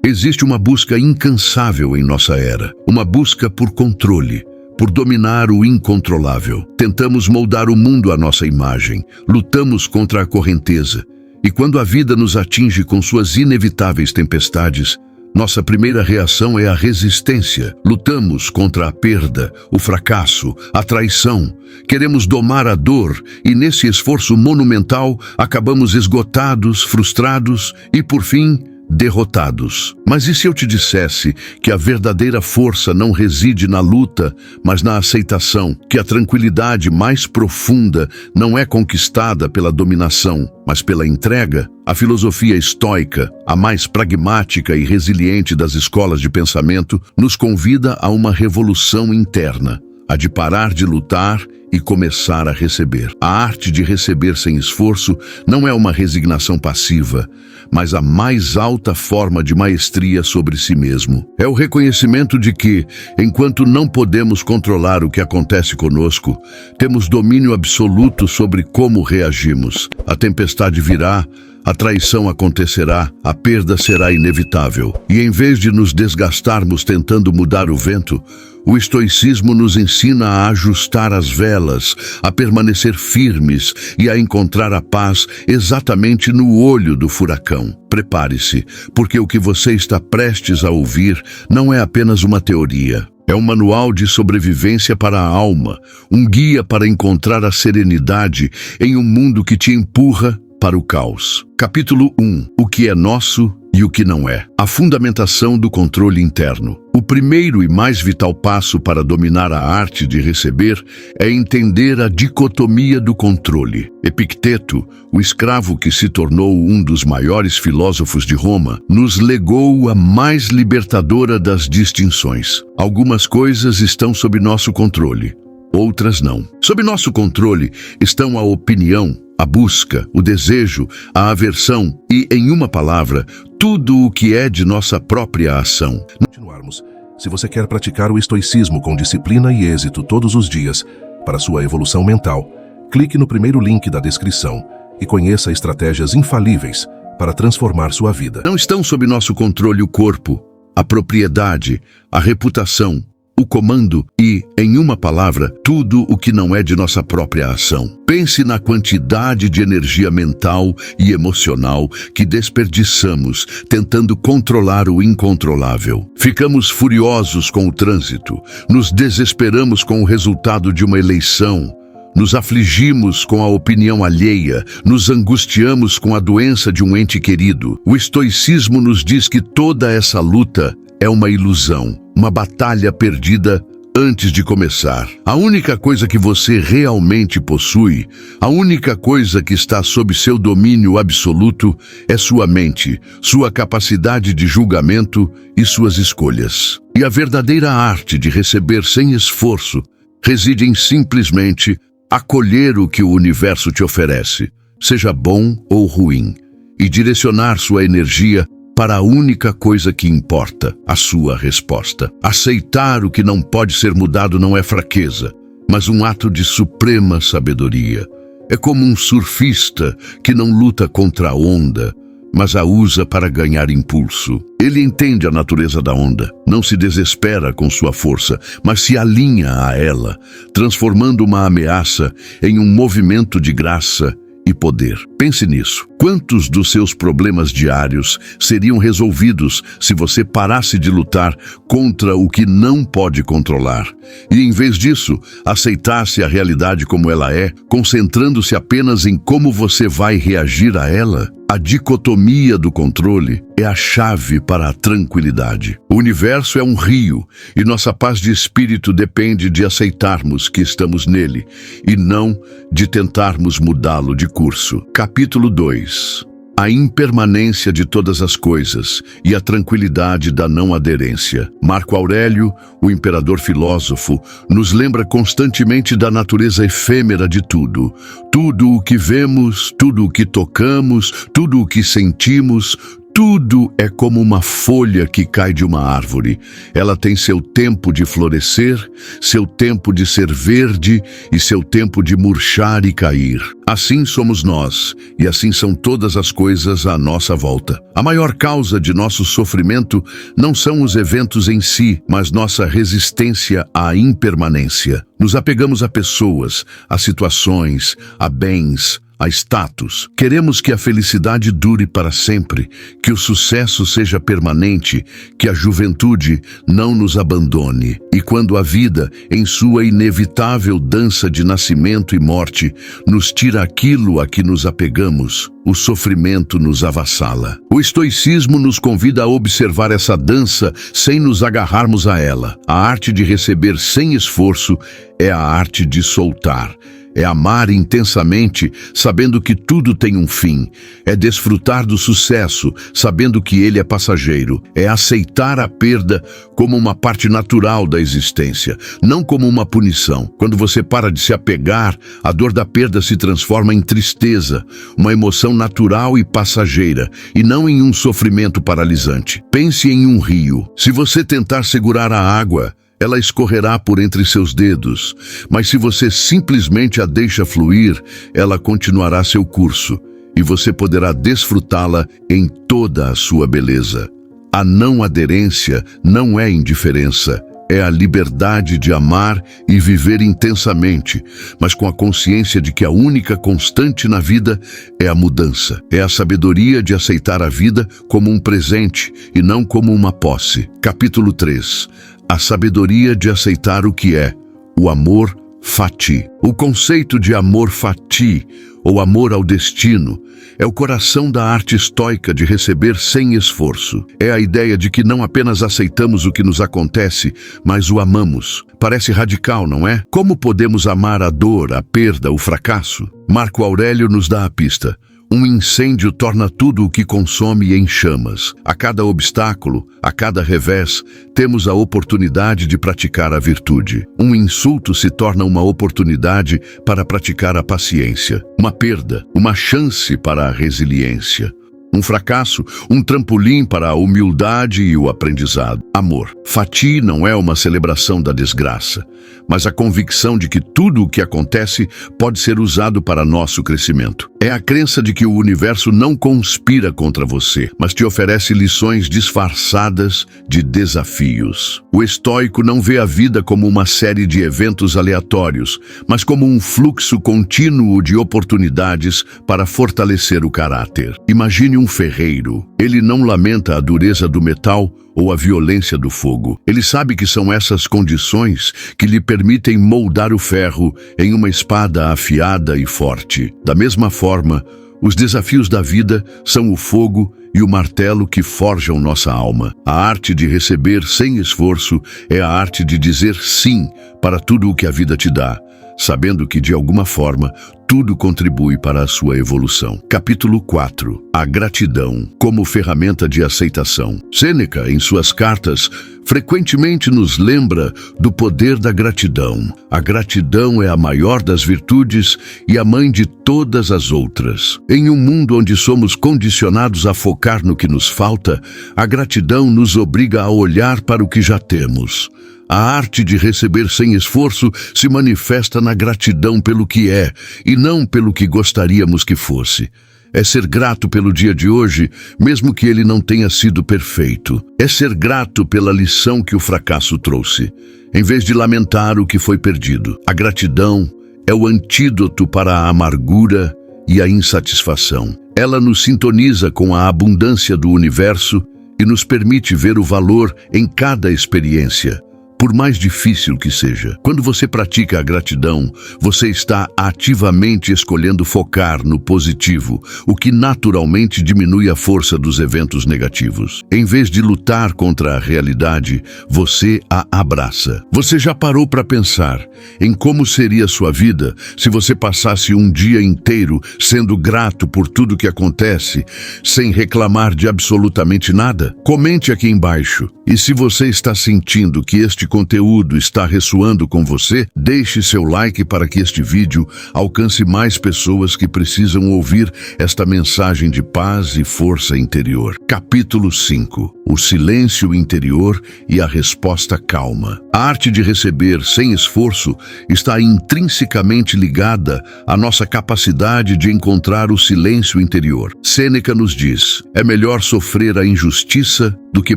Existe uma busca incansável em nossa era, uma busca por controle, por dominar o incontrolável. Tentamos moldar o mundo à nossa imagem, lutamos contra a correnteza, e quando a vida nos atinge com suas inevitáveis tempestades, nossa primeira reação é a resistência. Lutamos contra a perda, o fracasso, a traição. Queremos domar a dor e, nesse esforço monumental, acabamos esgotados, frustrados e, por fim, derrotados. Mas e se eu te dissesse que a verdadeira força não reside na luta, mas na aceitação, que a tranquilidade mais profunda não é conquistada pela dominação, mas pela entrega? A filosofia estoica, a mais pragmática e resiliente das escolas de pensamento, nos convida a uma revolução interna, a de parar de lutar e começar a receber. A arte de receber sem esforço não é uma resignação passiva, mas a mais alta forma de maestria sobre si mesmo. É o reconhecimento de que, enquanto não podemos controlar o que acontece conosco, temos domínio absoluto sobre como reagimos. A tempestade virá, a traição acontecerá, a perda será inevitável. E em vez de nos desgastarmos tentando mudar o vento, o estoicismo nos ensina a ajustar as velas, a permanecer firmes e a encontrar a paz exatamente no olho do furacão. Prepare-se, porque o que você está prestes a ouvir não é apenas uma teoria. É um manual de sobrevivência para a alma, um guia para encontrar a serenidade em um mundo que te empurra para o caos. Capítulo 1. O que é nosso e o que não é. A fundamentação do controle interno. O primeiro e mais vital passo para dominar a arte de receber é entender a dicotomia do controle. Epicteto, o escravo que se tornou um dos maiores filósofos de Roma, nos legou a mais libertadora das distinções. Algumas coisas estão sob nosso controle, outras não. Sob nosso controle estão a opinião, a busca, o desejo, a aversão e, em uma palavra, tudo o que é de nossa própria ação. Continuarmos. Se você quer praticar o estoicismo com disciplina e êxito todos os dias para sua evolução mental, clique no primeiro link da descrição e conheça estratégias infalíveis para transformar sua vida. Não estão sob nosso controle o corpo, a propriedade, a reputação, o comando e, em uma palavra, tudo o que não é de nossa própria ação. Pense na quantidade de energia mental e emocional que desperdiçamos tentando controlar o incontrolável. Ficamos furiosos com o trânsito, nos desesperamos com o resultado de uma eleição, nos afligimos com a opinião alheia, nos angustiamos com a doença de um ente querido. O estoicismo nos diz que toda essa luta é uma ilusão, uma batalha perdida antes de começar. A única coisa que você realmente possui, a única coisa que está sob seu domínio absoluto é sua mente, sua capacidade de julgamento e suas escolhas. E a verdadeira arte de receber sem esforço reside em simplesmente acolher o que o universo te oferece, seja bom ou ruim, e direcionar sua energia para a única coisa que importa, a sua resposta. Aceitar o que não pode ser mudado não é fraqueza, mas um ato de suprema sabedoria. É como um surfista que não luta contra a onda, mas a usa para ganhar impulso. Ele entende a natureza da onda, não se desespera com sua força, mas se alinha a ela, transformando uma ameaça em um movimento de graça e poder. Pense nisso. Quantos dos seus problemas diários seriam resolvidos se você parasse de lutar contra o que não pode controlar e, em vez disso, aceitasse a realidade como ela é, concentrando-se apenas em como você vai reagir a ela? A dicotomia do controle é a chave para a tranquilidade. O universo é um rio e nossa paz de espírito depende de aceitarmos que estamos nele e não de tentarmos mudá-lo de curso. Capítulo 2. A impermanência de todas as coisas e a tranquilidade da não aderência. Marco Aurélio, o imperador filósofo, nos lembra constantemente da natureza efêmera de tudo. Tudo o que vemos, tudo o que tocamos, tudo o que sentimos, tudo é como uma folha que cai de uma árvore. Ela tem seu tempo de florescer, seu tempo de ser verde e seu tempo de murchar e cair. Assim somos nós, e assim são todas as coisas à nossa volta. A maior causa de nosso sofrimento não são os eventos em si, mas nossa resistência à impermanência. Nos apegamos a pessoas, a situações, a bens, a status. Queremos que a felicidade dure para sempre, que o sucesso seja permanente, que a juventude não nos abandone. E quando a vida, em sua inevitável dança de nascimento e morte, nos tira aquilo a que nos apegamos, o sofrimento nos avassala. O estoicismo nos convida a observar essa dança sem nos agarrarmos a ela. A arte de receber sem esforço é a arte de soltar. É amar intensamente, sabendo que tudo tem um fim. É desfrutar do sucesso, sabendo que ele é passageiro. É aceitar a perda como uma parte natural da existência, não como uma punição. Quando você para de se apegar, a dor da perda se transforma em tristeza, uma emoção natural e passageira, e não em um sofrimento paralisante. Pense em um rio. Se você tentar segurar a água, ela escorrerá por entre seus dedos, mas se você simplesmente a deixa fluir, ela continuará seu curso, e você poderá desfrutá-la em toda a sua beleza. A não aderência não é indiferença, é a liberdade de amar e viver intensamente, mas com a consciência de que a única constante na vida é a mudança. É a sabedoria de aceitar a vida como um presente e não como uma posse. Capítulo 3. A sabedoria de aceitar o que é, o amor fati. O conceito de amor fati, ou amor ao destino, é o coração da arte estoica de receber sem esforço. É a ideia de que não apenas aceitamos o que nos acontece, mas o amamos. Parece radical, não é? Como podemos amar a dor, a perda, o fracasso? Marco Aurélio nos dá a pista. Um incêndio torna tudo o que consome em chamas. A cada obstáculo, a cada revés, temos a oportunidade de praticar a virtude. Um insulto se torna uma oportunidade para praticar a paciência. Uma perda, uma chance para a resiliência. Um fracasso, um trampolim para a humildade e o aprendizado. Amor. Fati não é uma celebração da desgraça, mas a convicção de que tudo o que acontece pode ser usado para nosso crescimento. É a crença de que o universo não conspira contra você, mas te oferece lições disfarçadas de desafios. O estoico não vê a vida como uma série de eventos aleatórios, mas como um fluxo contínuo de oportunidades para fortalecer o caráter. Imagine um ferreiro. Ele não lamenta a dureza do metal ou a violência do fogo. Ele sabe que são essas condições que lhe permitem moldar o ferro em uma espada afiada e forte. Da mesma forma, os desafios da vida são o fogo e o martelo que forjam nossa alma. A arte de receber sem esforço é a arte de dizer sim para tudo o que a vida te dá, sabendo que, de alguma forma, tudo contribui para a sua evolução. Capítulo 4. A gratidão como ferramenta de aceitação. Sêneca, em suas cartas, frequentemente nos lembra do poder da gratidão. A gratidão é a maior das virtudes e a mãe de todas as outras. Em um mundo onde somos condicionados a focar no que nos falta, a gratidão nos obriga a olhar para o que já temos. A arte de receber sem esforço se manifesta na gratidão pelo que é e não pelo que gostaríamos que fosse. É ser grato pelo dia de hoje, mesmo que ele não tenha sido perfeito. É ser grato pela lição que o fracasso trouxe, em vez de lamentar o que foi perdido. A gratidão é o antídoto para a amargura e a insatisfação. Ela nos sintoniza com a abundância do universo e nos permite ver o valor em cada experiência, por mais difícil que seja. Quando você pratica a gratidão, você está ativamente escolhendo focar no positivo, o que naturalmente diminui a força dos eventos negativos. Em vez de lutar contra a realidade, você a abraça. Você já parou para pensar em como seria sua vida se você passasse um dia inteiro sendo grato por tudo que acontece, sem reclamar de absolutamente nada? Comente aqui embaixo. E se você está sentindo que este conteúdo está ressoando com você, deixe seu like para que este vídeo alcance mais pessoas que precisam ouvir esta mensagem de paz e força interior. Capítulo 5. O silêncio interior e a resposta calma. A arte de receber sem esforço está intrinsecamente ligada à nossa capacidade de encontrar o silêncio interior. Sêneca nos diz: é melhor sofrer a injustiça do que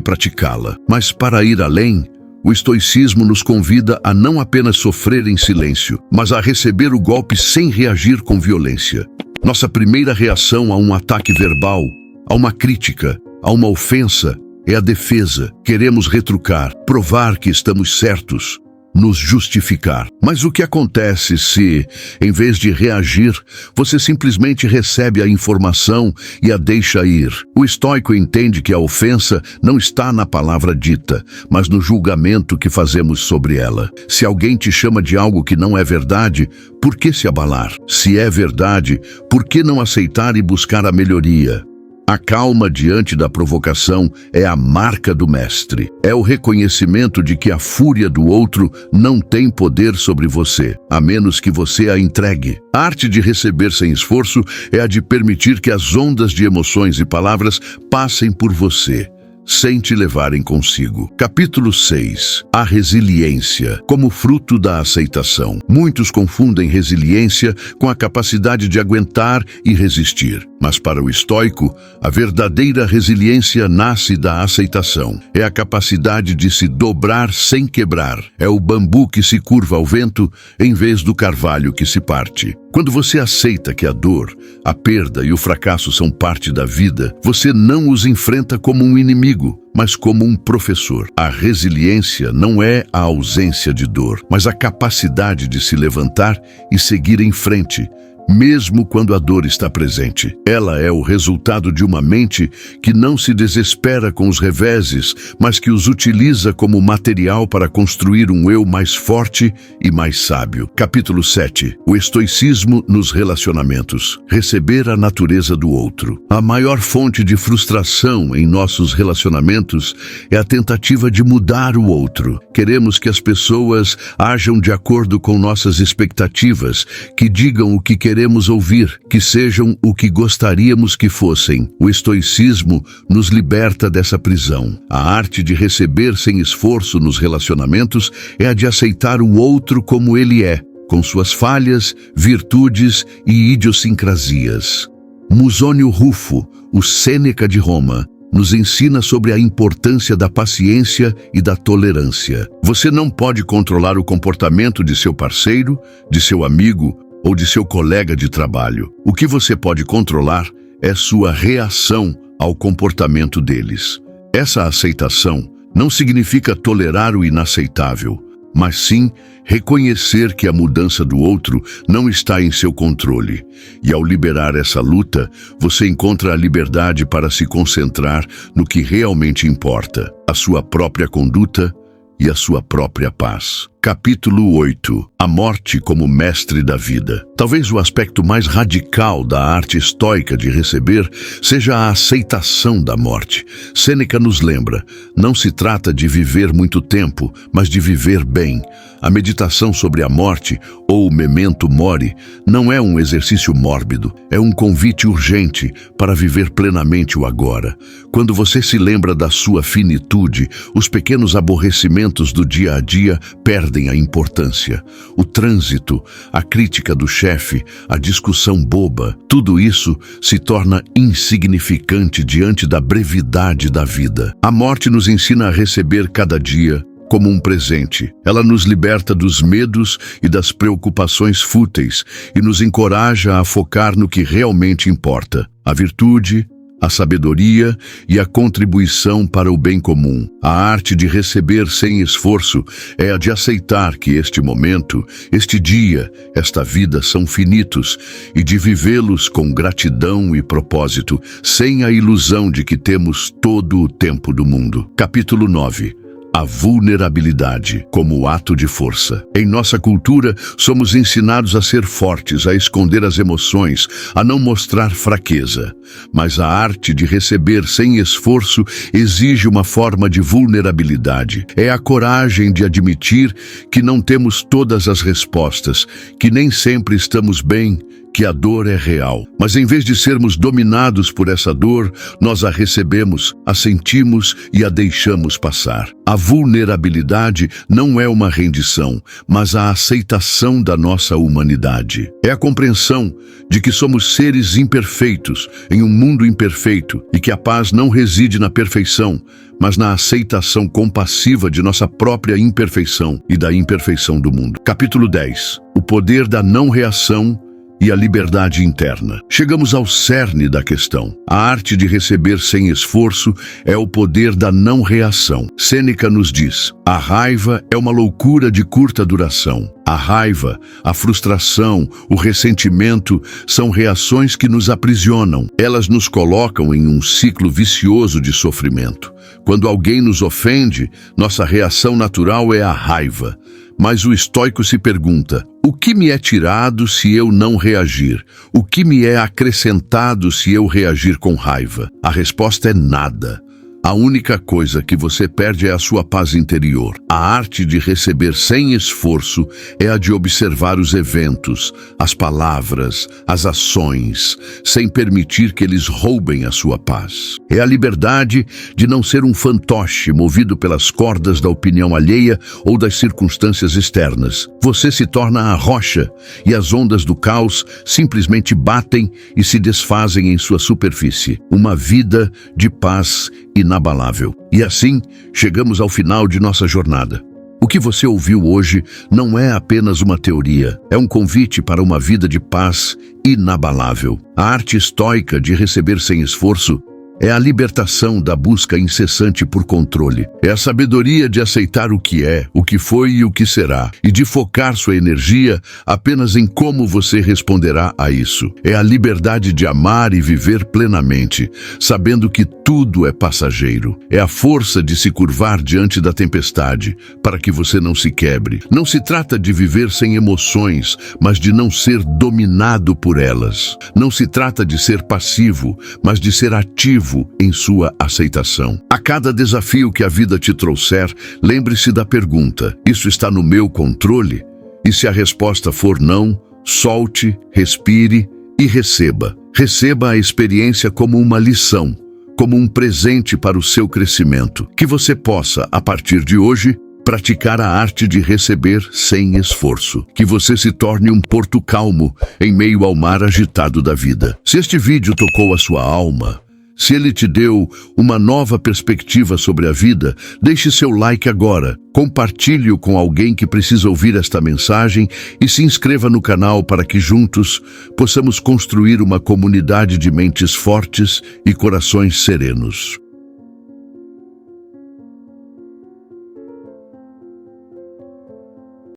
praticá-la. Mas para ir além, O estoicismo nos convida a não apenas sofrer em silêncio, mas a receber o golpe sem reagir com violência. Nossa primeira reação a um ataque verbal, a uma crítica, a uma ofensa, é a defesa. Queremos retrucar, provar que estamos certos, nos justificar. Mas o que acontece se, em vez de reagir, você simplesmente recebe a informação e a deixa ir? O estoico entende que a ofensa não está na palavra dita, mas no julgamento que fazemos sobre ela. Se alguém te chama de algo que não é verdade, por que se abalar? Se é verdade, por que não aceitar e buscar a melhoria? A calma diante da provocação é a marca do mestre. É o reconhecimento de que a fúria do outro não tem poder sobre você, a menos que você a entregue. A arte de receber sem esforço é a de permitir que as ondas de emoções e palavras passem por você, sem te levarem consigo. Capítulo 6. A resiliência como fruto da aceitação. Muitos confundem resiliência com a capacidade de aguentar e resistir. Mas para o estoico, a verdadeira resiliência nasce da aceitação. É a capacidade de se dobrar sem quebrar. É o bambu que se curva ao vento em vez do carvalho que se parte. Quando você aceita que a dor, a perda e o fracasso são parte da vida, você não os enfrenta como um inimigo, mas como um professor. A resiliência não é a ausência de dor, mas a capacidade de se levantar e seguir em frente, mesmo quando a dor está presente. Ela é o resultado de uma mente que não se desespera com os reveses, mas que os utiliza como material para construir um eu mais forte e mais sábio. Capítulo 7. O estoicismo nos relacionamentos. Receber a natureza do outro. A maior fonte de frustração em nossos relacionamentos é a tentativa de mudar o outro. Queremos que as pessoas ajam de acordo com nossas expectativas, que digam o que queremos ouvir, que sejam o que gostaríamos que fossem. O estoicismo nos liberta dessa prisão. A arte de receber sem esforço nos relacionamentos é a de aceitar o outro como ele é, com suas falhas, virtudes e idiosincrasias. Musônio Rufo, o Sêneca de Roma, nos ensina sobre a importância da paciência e da tolerância. Você não pode controlar o comportamento de seu parceiro, de seu amigo ou de seu colega de trabalho. O que você pode controlar é sua reação ao comportamento deles. Essa aceitação não significa tolerar o inaceitável, mas sim reconhecer que a mudança do outro não está em seu controle. E ao liberar essa luta, você encontra a liberdade para se concentrar no que realmente importa, a sua própria conduta e a sua própria paz. Capítulo 8. A morte como mestre da vida. Talvez o aspecto mais radical da arte estoica de receber seja a aceitação da morte. Sêneca nos lembra, não se trata de viver muito tempo, mas de viver bem. A meditação sobre a morte, ou memento mori, não é um exercício mórbido, é um convite urgente para viver plenamente o agora. Quando você se lembra da sua finitude, os pequenos aborrecimentos do dia a dia perdem a importância. O trânsito, a crítica do chefe, a discussão boba, tudo isso se torna insignificante diante da brevidade da vida. A morte nos ensina a receber cada dia como um presente. Ela nos liberta dos medos e das preocupações fúteis e nos encoraja a focar no que realmente importa: a virtude, a sabedoria e a contribuição para o bem comum. A arte de receber sem esforço é a de aceitar que este momento, este dia, esta vida são finitos e de vivê-los com gratidão e propósito, sem a ilusão de que temos todo o tempo do mundo. Capítulo 9. A vulnerabilidade como ato de força. Em nossa cultura, somos ensinados a ser fortes, a esconder as emoções, a não mostrar fraqueza. Mas a arte de receber sem esforço exige uma forma de vulnerabilidade. É a coragem de admitir que não temos todas as respostas, que nem sempre estamos bem, que a dor é real. Mas em vez de sermos dominados por essa dor, nós a recebemos, a sentimos e a deixamos passar. A vulnerabilidade não é uma rendição, mas a aceitação da nossa humanidade. É a compreensão de que somos seres imperfeitos em um mundo imperfeito e que a paz não reside na perfeição, mas na aceitação compassiva de nossa própria imperfeição e da imperfeição do mundo. Capítulo 10. O poder da não-reação e a liberdade interna. Chegamos ao cerne da questão. A arte de receber sem esforço é o poder da não-reação. Sêneca nos diz: a raiva é uma loucura de curta duração. A raiva, a frustração, o ressentimento são reações que nos aprisionam. Elas nos colocam em um ciclo vicioso de sofrimento. Quando alguém nos ofende, nossa reação natural é a raiva. Mas o estoico se pergunta: o que me é tirado se eu não reagir? O que me é acrescentado se eu reagir com raiva? A resposta é nada. A única coisa que você perde é a sua paz interior. A arte de receber sem esforço é a de observar os eventos, as palavras, as ações, sem permitir que eles roubem a sua paz. É a liberdade de não ser um fantoche movido pelas cordas da opinião alheia ou das circunstâncias externas. Você se torna a rocha e as ondas do caos simplesmente batem e se desfazem em sua superfície. Uma vida de paz inabalável. E assim, chegamos ao final de nossa jornada. O que você ouviu hoje não é apenas uma teoria, é um convite para uma vida de paz inabalável. A arte estoica de receber sem esforço é a libertação da busca incessante por controle. É a sabedoria de aceitar o que é, o que foi e o que será, e de focar sua energia apenas em como você responderá a isso. É a liberdade de amar e viver plenamente, sabendo que tudo é passageiro. É a força de se curvar diante da tempestade, para que você não se quebre. Não se trata de viver sem emoções, mas de não ser dominado por elas. Não se trata de ser passivo, mas de ser ativo em sua aceitação. A cada desafio que a vida te trouxer, lembre-se da pergunta: isso está no meu controle? E se a resposta for não, solte, respire e receba. Receba a experiência como uma lição, como um presente para o seu crescimento. Que você possa, a partir de hoje, praticar a arte de receber sem esforço. Que você se torne um porto calmo em meio ao mar agitado da vida. Se este vídeo tocou a sua alma, se ele te deu uma nova perspectiva sobre a vida, deixe seu like agora, compartilhe-o com alguém que precisa ouvir esta mensagem e se inscreva no canal para que juntos possamos construir uma comunidade de mentes fortes e corações serenos.